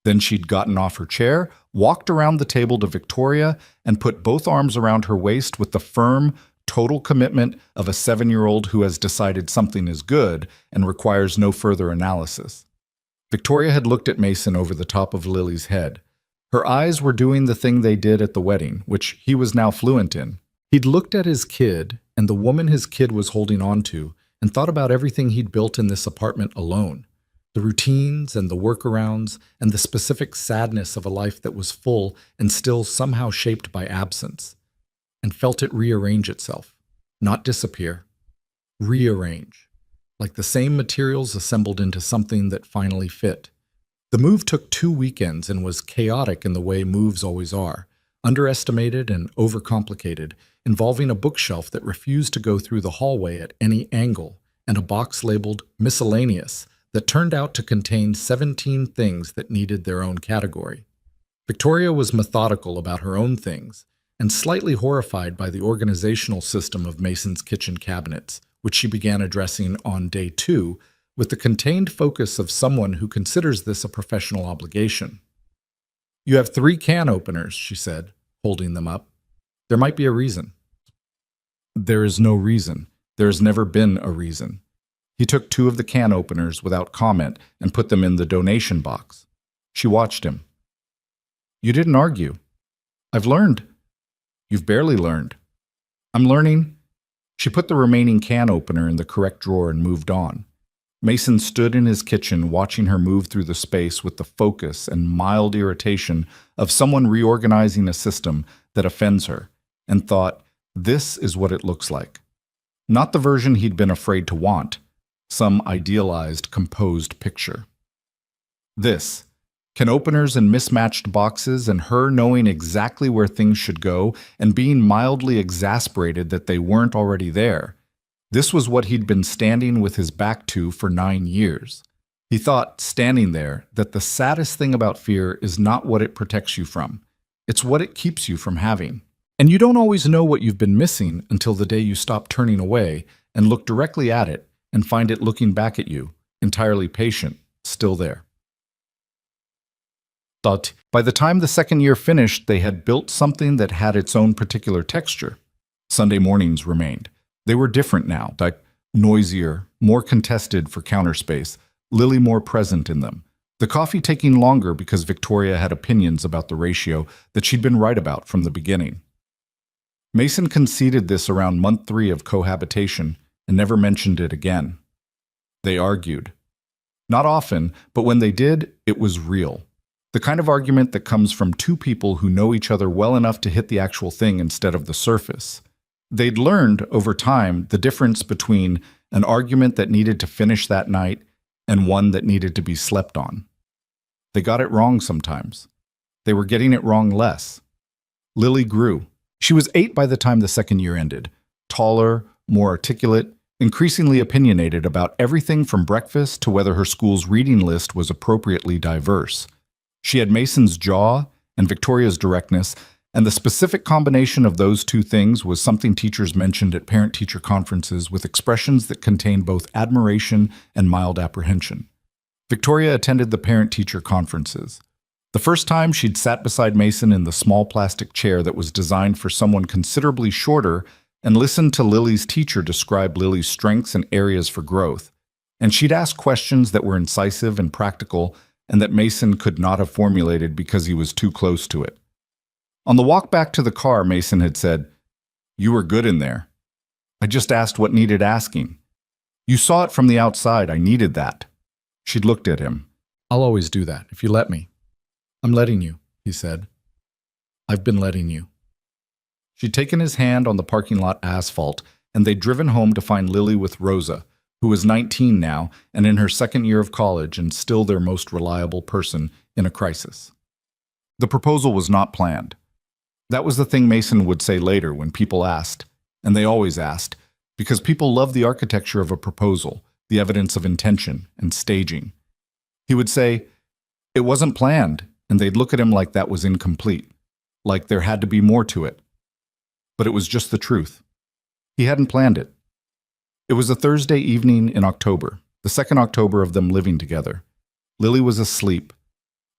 Then she'd gotten off her chair, walked around the table to Victoria, and put both arms around her waist with the firm, total commitment of a 7-year-old who has decided something is good and requires no further analysis. Victoria had looked at Mason over the top of Lily's head. Her eyes were doing the thing they did at the wedding, which he was now fluent in. He'd looked at his kid and the woman his kid was holding on to, and thought about everything he'd built in this apartment alone, the routines and the workarounds and the specific sadness of a life that was full and still somehow shaped by absence, and felt it rearrange itself. not disappear. Rearrange, like the same materials assembled into something that finally fit. The move took 2 weekends and was chaotic in the way moves always are, underestimated and overcomplicated, involving a bookshelf that refused to go through the hallway at any angle, and a box labeled miscellaneous that turned out to contain 17 things that needed their own category. Victoria was methodical about her own things, and slightly horrified by the organizational system of Mason's kitchen cabinets, which she began addressing on day 2 with the contained focus of someone who considers this a professional obligation. "You have 3 can openers," she said, holding them up. "There might be a reason." "There is no reason. There has never been a reason." He took 2 of the can openers without comment and put them in the donation box. She watched him. "You didn't argue." "I've learned." "You've barely learned." "I'm learning." She put the remaining can opener in the correct drawer and moved on. Mason stood in his kitchen watching her move through the space with the focus and mild irritation of someone reorganizing a system that offends her, and thought, this is what it looks like. Not the version he'd been afraid to want, some idealized, composed picture. This, can openers and mismatched boxes and her knowing exactly where things should go and being mildly exasperated that they weren't already there. This was what he'd been standing with his back to for 9 years. He thought, standing there, that the saddest thing about fear is not what it protects you from. It's what it keeps you from having. And you don't always know what you've been missing until the day you stop turning away and look directly at it and find it looking back at you, entirely patient, still there. But by the time the second year finished, they had built something that had its own particular texture. Sunday mornings remained. They were different now, like noisier, more contested for counter space, Lily more present in them. The coffee taking longer because Victoria had opinions about the ratio that she'd been right about from the beginning. Mason conceded this around month 3 of cohabitation and never mentioned it again. They argued. Not often, but when they did, it was real. The kind of argument that comes from 2 people who know each other well enough to hit the actual thing instead of the surface. They'd learned, over time, the difference between an argument that needed to finish that night and one that needed to be slept on. They got it wrong sometimes. They were getting it wrong less. Lily grew. She was 8 by the time the second year ended, taller, more articulate, increasingly opinionated about everything from breakfast to whether her school's reading list was appropriately diverse. She had Mason's jaw and Victoria's directness, and the specific combination of those 2 things was something teachers mentioned at parent-teacher conferences with expressions that contained both admiration and mild apprehension. Victoria attended the parent-teacher conferences. The first time, she'd sat beside Mason in the small plastic chair that was designed for someone considerably shorter and listened to Lily's teacher describe Lily's strengths and areas for growth. And she'd ask questions that were incisive and practical and that Mason could not have formulated because he was too close to it. On the walk back to the car, Mason had said, "You were good in there. I just asked what needed asking. You saw it from the outside. I needed that." She'd looked at him. "I'll always do that, if you let me." "I'm letting you," he said. "I've been letting you." She'd taken his hand on the parking lot asphalt, and they'd driven home to find Lily with Rosa, who was 19 now and in her second year of college and still their most reliable person in a crisis. The proposal was not planned. That was the thing Mason would say later when people asked, and they always asked, because people love the architecture of a proposal, the evidence of intention and staging. He would say, "It wasn't planned," and they'd look at him like that was incomplete, like there had to be more to it. But it was just the truth. He hadn't planned it. It was a Thursday evening in October, the second October of them living together. Lily was asleep.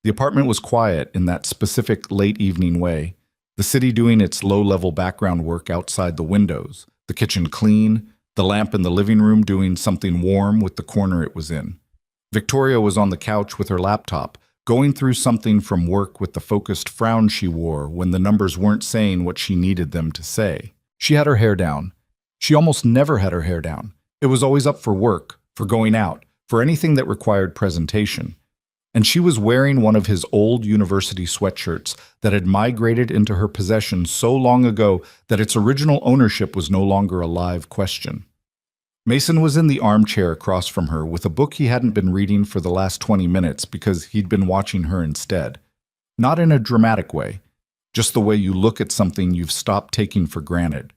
The apartment was quiet in that specific late evening way, the city doing its low-level background work outside the windows, the kitchen clean, the lamp in the living room doing something warm with the corner it was in. Victoria was on the couch with her laptop, going through something from work with the focused frown she wore when the numbers weren't saying what she needed them to say. She had her hair down. She almost never had her hair down. It was always up for work, for going out, for anything that required presentation. And she was wearing one of his old university sweatshirts that had migrated into her possession so long ago that its original ownership was no longer a live question. Mason was in the armchair across from her with a book he hadn't been reading for the last 20 minutes because he'd been watching her instead. Not in a dramatic way, just the way you look at something you've stopped taking for granted.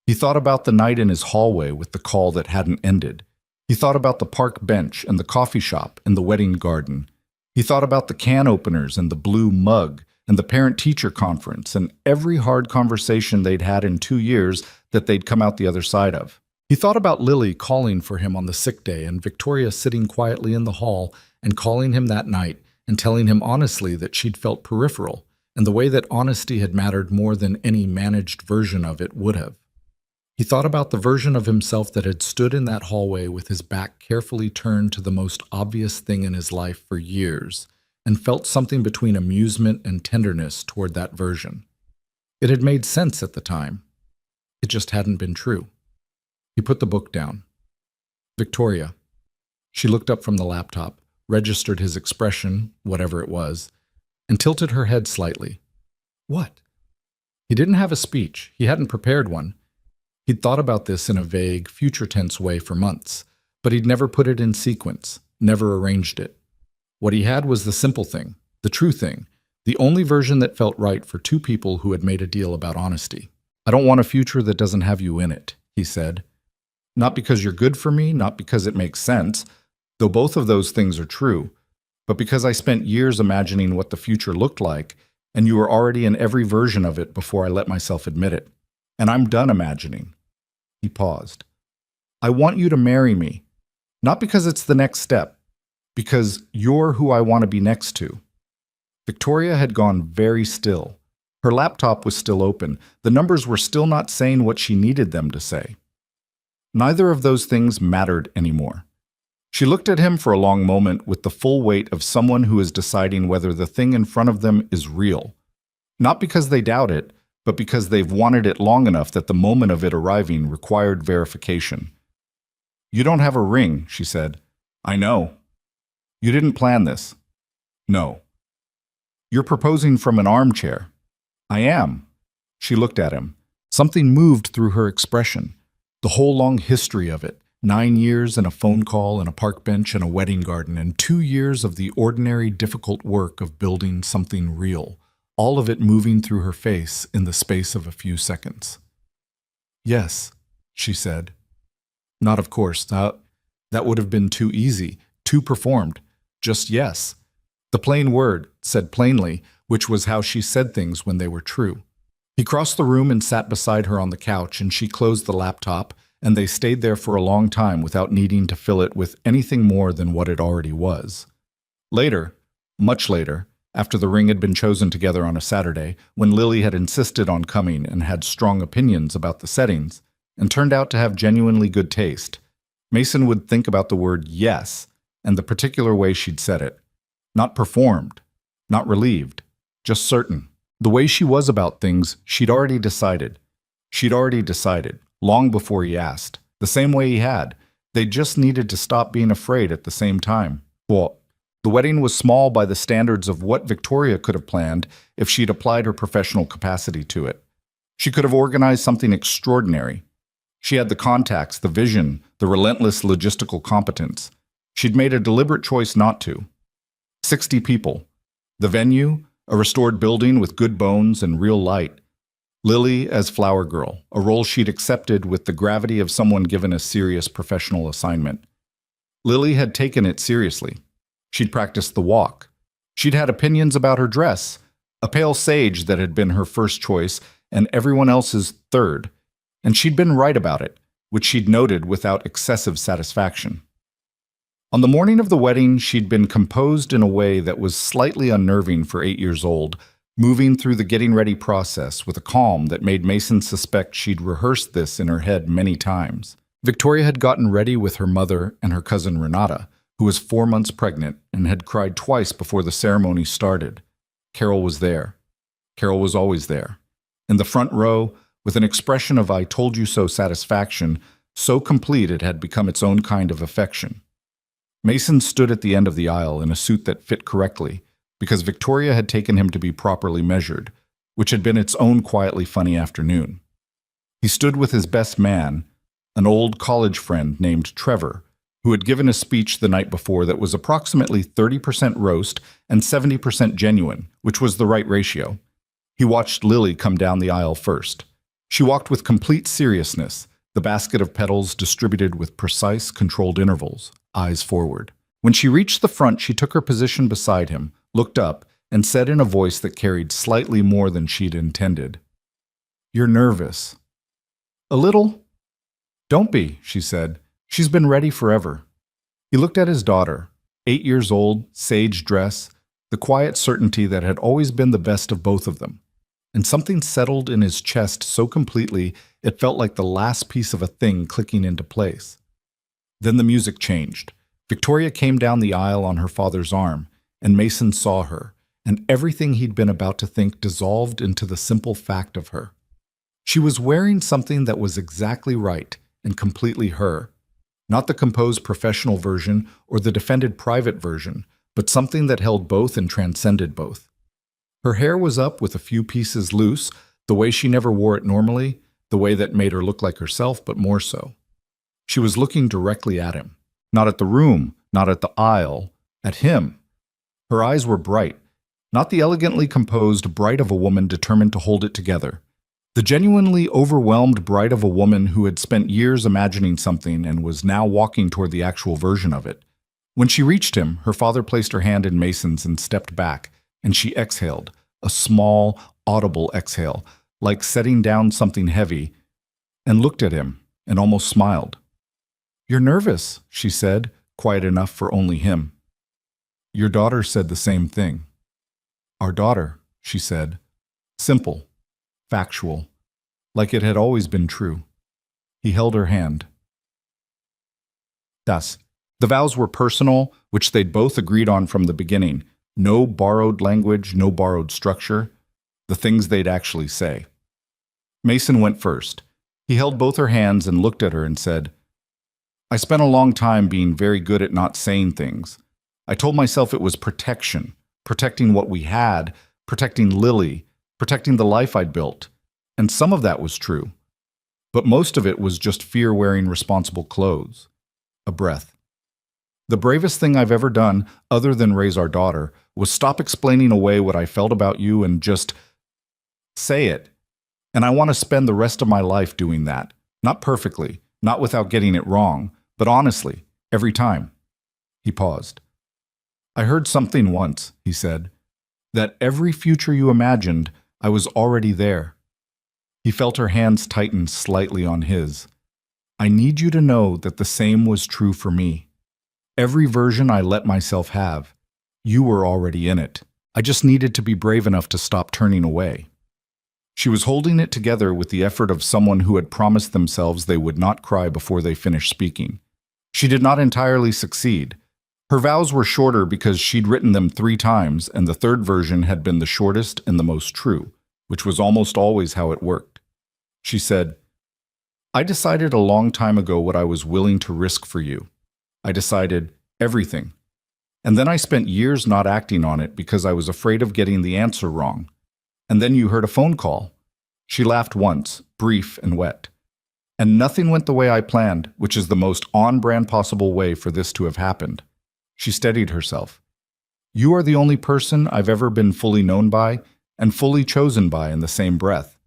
He thought about the night in his hallway with the call that hadn't ended. He thought about the park bench and the coffee shop and the wedding garden. He thought about the can openers and the blue mug and the parent-teacher conference and every hard conversation they'd had in 2 years that they'd come out the other side of. He thought about Lily calling for him on the sick day and Victoria sitting quietly in the hall and calling him that night and telling him honestly that she'd felt peripheral and the way that honesty had mattered more than any managed version of it would have. He thought about the version of himself that had stood in that hallway with his back carefully turned to the most obvious thing in his life for years and felt something between amusement and tenderness toward that version. It had made sense at the time. It just hadn't been true. He put the book down. Victoria. She looked up from the laptop, registered his expression, whatever it was, and tilted her head slightly. What? He didn't have a speech. He hadn't prepared one. He'd thought about this in a vague, future-tense way for months, but he'd never put it in sequence, never arranged it. What he had was the simple thing, the true thing, the only version that felt right for two people who had made a deal about honesty. I don't want a future that doesn't have you in it, he said. Not because you're good for me, not because it makes sense, though both of those things are true, but because I spent years imagining what the future looked like, and you were already in every version of it before I let myself admit it. And I'm done imagining. He paused. I want you to marry me, not because it's the next step, because you're who I want to be next to. Victoria had gone very still. Her laptop was still open. The numbers were still not saying what she needed them to say. Neither of those things mattered anymore. She looked at him for a long moment with the full weight of someone who is deciding whether the thing in front of them is real. Not because they doubt it, but because they've wanted it long enough that the moment of it arriving required verification. You don't have a ring, she said. I know. You didn't plan this. No. You're proposing from an armchair. I am. She looked at him. Something moved through her expression. The whole long history of it, 9 years and a phone call and a park bench and a wedding garden and 2 years of the ordinary difficult work of building something real, all of it moving through her face in the space of a few seconds. Yes, she said. Not of course, that would have been too easy, too performed. Just yes. The plain word, said plainly, which was how she said things when they were true. He crossed the room and sat beside her on the couch, and she closed the laptop, and they stayed there for a long time without needing to fill it with anything more than what it already was. Later, much later, after the ring had been chosen together on a Saturday, when Lily had insisted on coming and had strong opinions about the settings, and turned out to have genuinely good taste, Mason would think about the word yes and the particular way she'd said it. Not performed, not relieved, just certain. The way she was about things, she'd already decided. She'd already decided, long before he asked. The same way he had. They just needed to stop being afraid at the same time. Well, the wedding was small by the standards of what Victoria could have planned if she'd applied her professional capacity to it. She could have organized something extraordinary. She had the contacts, the vision, the relentless logistical competence. She'd made a deliberate choice not to. 60 people. The venue, a restored building with good bones and real light. Lily as flower girl, a role she'd accepted with the gravity of someone given a serious professional assignment. Lily had taken it seriously. She'd practiced the walk. She'd had opinions about her dress, a pale sage that had been her first choice and everyone else's third, and she'd been right about it, which she'd noted without excessive satisfaction. On the morning of the wedding, she'd been composed in a way that was slightly unnerving for 8 years old, moving through the getting ready process with a calm that made Mason suspect she'd rehearsed this in her head many times. Victoria had gotten ready with her mother and her cousin Renata, who was 4 months pregnant and had cried twice before the ceremony started. Carol was there. Carol was always there. In the front row, with an expression of I told you so satisfaction, so complete it had become its own kind of affection. Mason stood at the end of the aisle in a suit that fit correctly, because Victoria had taken him to be properly measured, which had been its own quietly funny afternoon. He stood with his best man, an old college friend named Trevor, who had given a speech the night before that was approximately 30% roast and 70% genuine, which was the right ratio. He watched Lily come down the aisle first. She walked with complete seriousness, the basket of petals distributed with precise, controlled intervals, eyes forward. When she reached the front, she took her position beside him, looked up, and said in a voice that carried slightly more than she'd intended, "You're nervous." "A little." "Don't be," she said. "She's been ready forever." He looked at his daughter, 8 years old, sage dress, the quiet certainty that had always been the best of both of them. And something settled in his chest so completely it felt like the last piece of a thing clicking into place. Then the music changed. Victoria came down the aisle on her father's arm, and Mason saw her, and everything he'd been about to think dissolved into the simple fact of her. She was wearing something that was exactly right and completely her. Not the composed professional version or the defended private version, but something that held both and transcended both. Her hair was up with a few pieces loose, the way she never wore it normally, the way that made her look like herself, but more so. She was looking directly at him. Not at the room, not at the aisle, at him. Her eyes were bright, not the elegantly composed bright of a woman determined to hold it together. The genuinely overwhelmed bright of a woman who had spent years imagining something and was now walking toward the actual version of it. When she reached him, her father placed her hand in Mason's and stepped back, and she exhaled, a small, audible exhale, like setting down something heavy, and looked at him and almost smiled. "You're nervous," she said, quiet enough for only him. Your daughter said the same thing. Our daughter, she said, simple, factual, like it had always been true. He held her hand. Das. The vows were personal, which they'd both agreed on from the beginning. No borrowed language, no borrowed structure. The things they'd actually say. Mason went first. He held both her hands and looked at her and said, I spent a long time being very good at not saying things. I told myself it was protection, protecting what we had, protecting Lily, protecting the life I'd built. And some of that was true. But most of it was just fear wearing responsible clothes. A breath. The bravest thing I've ever done, other than raise our daughter, was stop explaining away what I felt about you and just say it. And I want to spend the rest of my life doing that. Not perfectly, not without getting it wrong, but honestly, every time. He paused. I heard something once, he said, that every future you imagined, I was already there. He felt her hands tighten slightly on his. I need you to know that the same was true for me. Every version I let myself have, you were already in it. I just needed to be brave enough to stop turning away. She was holding it together with the effort of someone who had promised themselves they would not cry before they finished speaking. She did not entirely succeed. Her vows were shorter because she'd written them 3 times, and the third version had been the shortest and the most true, which was almost always how it worked. She said, I decided a long time ago what I was willing to risk for you. I decided everything. And then I spent years not acting on it because I was afraid of getting the answer wrong. And then you heard a phone call. She laughed once, brief and wet. And nothing went the way I planned, which is the most on-brand possible way for this to have happened. She steadied herself. You are the only person I've ever been fully known by and fully chosen by in the same breath.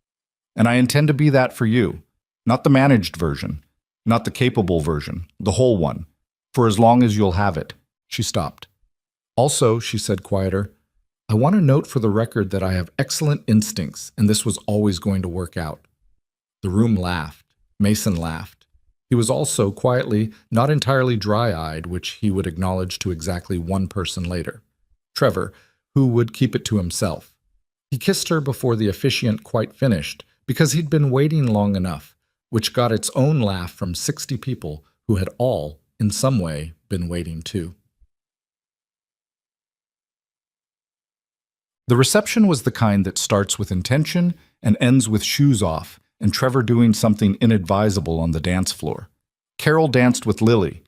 And I intend to be that for you. Not the managed version, not the capable version, the whole one, for as long as you'll have it. She stopped. Also, she said quieter, I want to note for the record that I have excellent instincts, and this was always going to work out. The room laughed. Mason laughed. He was also, quietly, not entirely dry-eyed, which he would acknowledge to exactly one person later. Trevor, who would keep it to himself. He kissed her before the officiant quite finished, because he'd been waiting long enough, which got its own laugh from 60 people who had all, in some way, been waiting too. The reception was the kind that starts with intention and ends with shoes off, and Trevor doing something inadvisable on the dance floor. Carol danced with Lily.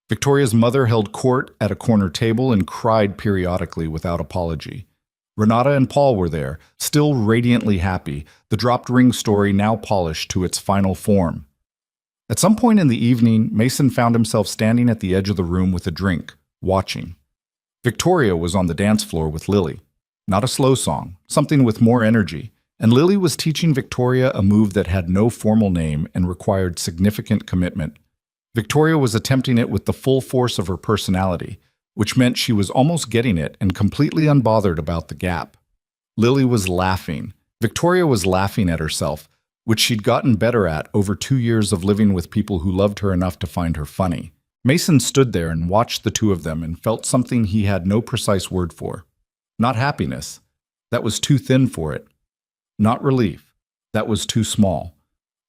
Victoria's mother held court at a corner table and cried periodically without apology. Renata and Paul were there, still radiantly happy, the dropped ring story now polished to its final form. At some point in the evening, Mason found himself standing at the edge of the room with a drink, watching. Victoria was on the dance floor with Lily. Not a slow song, something with more energy, and Lily was teaching Victoria a move that had no formal name and required significant commitment. Victoria was attempting it with the full force of her personality, which meant she was almost getting it and completely unbothered about the gap. Lily was laughing. Victoria was laughing at herself, which she'd gotten better at over 2 years of living with people who loved her enough to find her funny. Mason stood there and watched the two of them and felt something he had no precise word for. Not happiness. That was too thin for it. Not relief. That was too small.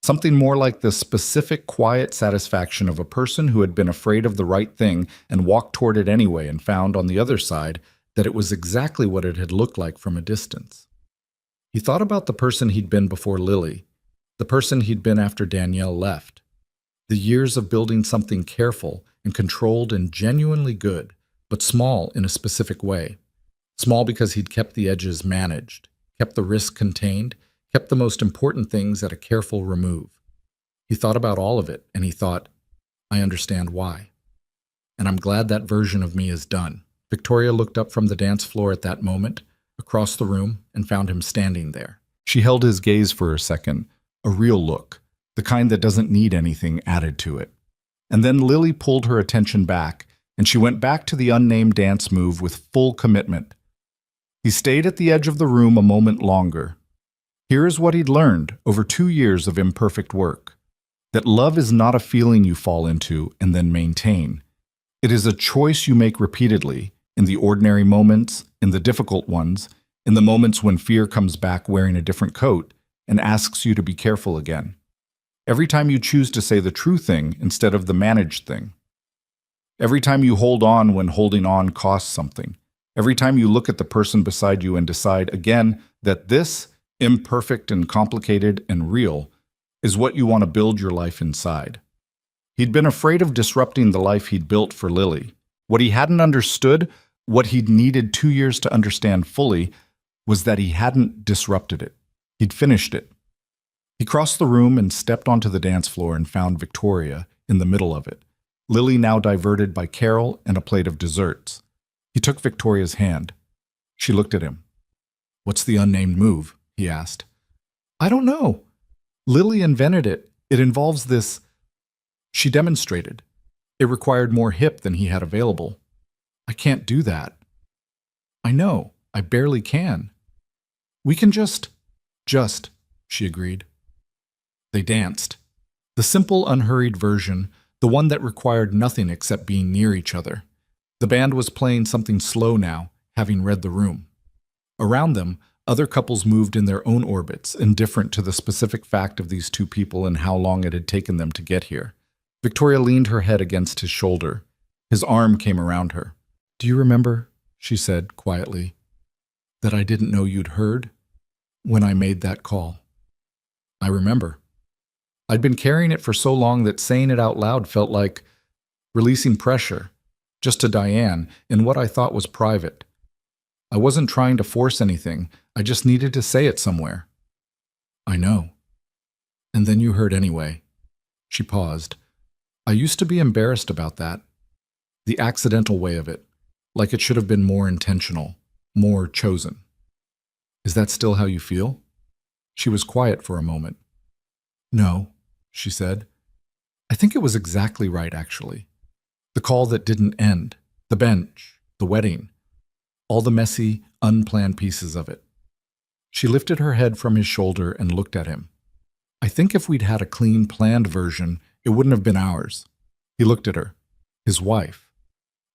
Something more like the specific, quiet satisfaction of a person who had been afraid of the right thing and walked toward it anyway and found on the other side that it was exactly what it had looked like from a distance. He thought about the person he'd been before Lily, the person he'd been after Danielle left. The years of building something careful and controlled and genuinely good, but small in a specific way. Small because he'd kept the edges managed, kept the risk contained, kept the most important things at a careful remove. He thought about all of it, and he thought, I understand why. And I'm glad that version of me is done. Victoria looked up from the dance floor at that moment, across the room, and found him standing there. She held his gaze for a second, a real look, the kind that doesn't need anything added to it. And then Lily pulled her attention back, and she went back to the unnamed dance move with full commitment. He stayed at the edge of the room a moment longer. Here is what he'd learned over 2 years of imperfect work. That love is not a feeling you fall into and then maintain. It is a choice you make repeatedly, in the ordinary moments, in the difficult ones, in the moments when fear comes back wearing a different coat and asks you to be careful again. Every time you choose to say the true thing instead of the managed thing. Every time you hold on when holding on costs something. Every time you look at the person beside you and decide again that this, imperfect and complicated and real, is what you want to build your life inside. He'd been afraid of disrupting the life he'd built for Lily. What he hadn't understood, what he'd needed 2 years to understand fully, was that he hadn't disrupted it. He'd finished it. He crossed the room and stepped onto the dance floor and found Victoria in the middle of it, Lily now diverted by Carol and a plate of desserts. He took Victoria's hand. She looked at him. What's the unnamed move? He asked. I don't know. Lily invented it. It involves this. She demonstrated. It required more hip than he had available. I can't do that. I know. I barely can. We can just, she agreed. They danced. The simple, unhurried version, the one that required nothing except being near each other. The band was playing something slow now, having read the room. Around them, other couples moved in their own orbits, indifferent to the specific fact of these two people and how long it had taken them to get here. Victoria leaned her head against his shoulder. His arm came around her. Do you remember, she said quietly, that I didn't know you'd heard when I made that call? I remember. I'd been carrying it for so long that saying it out loud felt like releasing pressure, just to Diane, in what I thought was private. I wasn't trying to force anything. I just needed to say it somewhere. I know. And then you heard anyway. She paused. I used to be embarrassed about that. The accidental way of it. Like it should have been more intentional, more chosen. Is that still how you feel? She was quiet for a moment. No, she said. I think it was exactly right, actually. The call that didn't end, the bench, the wedding, all the messy, unplanned pieces of it. She lifted her head from his shoulder and looked at him. I think if we'd had a clean, planned version, it wouldn't have been ours. He looked at her, his wife.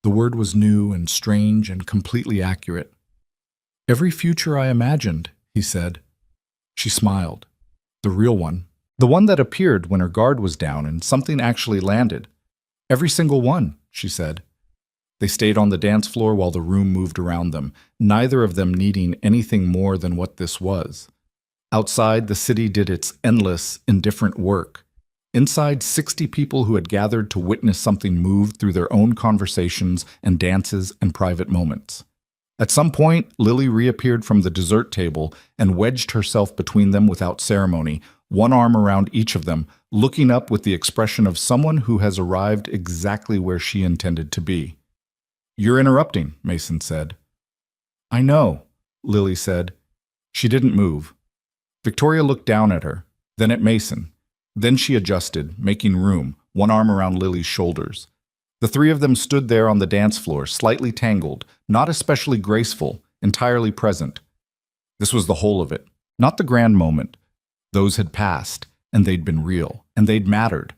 The word was new and strange and completely accurate. Every future I imagined, he said. She smiled. The real one. The one that appeared when her guard was down and something actually landed. Every single one, she said. They stayed on the dance floor while the room moved around them, neither of them needing anything more than what this was. Outside, the city did its endless, indifferent work. Inside, 60 people who had gathered to witness something move through their own conversations and dances and private moments. At some point, Lily reappeared from the dessert table and wedged herself between them without ceremony, one arm around each of them, looking up with the expression of someone who has arrived exactly where she intended to be. "You're interrupting," Mason said. "I know," Lily said. She didn't move. Victoria looked down at her, then at Mason. Then she adjusted, making room, one arm around Lily's shoulders. The three of them stood there on the dance floor, slightly tangled, not especially graceful, entirely present. This was the whole of it, not the grand moment. Those had passed, and they'd been real, and they'd mattered.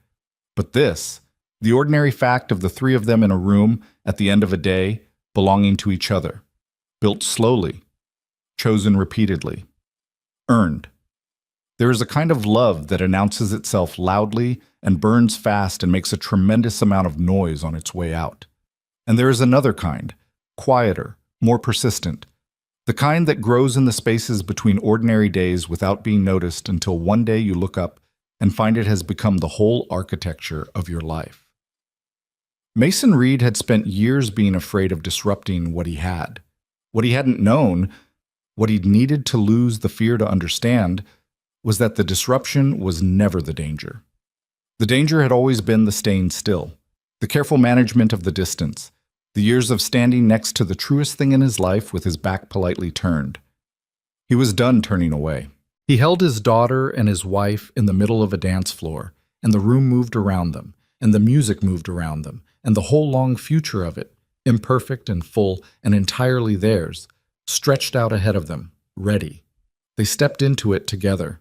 But this, the ordinary fact of the three of them in a room at the end of a day, belonging to each other, built slowly, chosen repeatedly, earned. There is a kind of love that announces itself loudly and burns fast and makes a tremendous amount of noise on its way out. And there is another kind, quieter, more persistent, the kind that grows in the spaces between ordinary days without being noticed until one day you look up and find it has become the whole architecture of your life. Mason Reed had spent years being afraid of disrupting what he had. What he hadn't known, what he'd needed to lose the fear to understand, was that the disruption was never the danger. The danger had always been the staying still, the careful management of the distance, the years of standing next to the truest thing in his life with his back politely turned. He was done turning away. He held his daughter and his wife in the middle of a dance floor, and the room moved around them, and the music moved around them, and the whole long future of it, imperfect and full and entirely theirs, stretched out ahead of them, ready. They stepped into it together.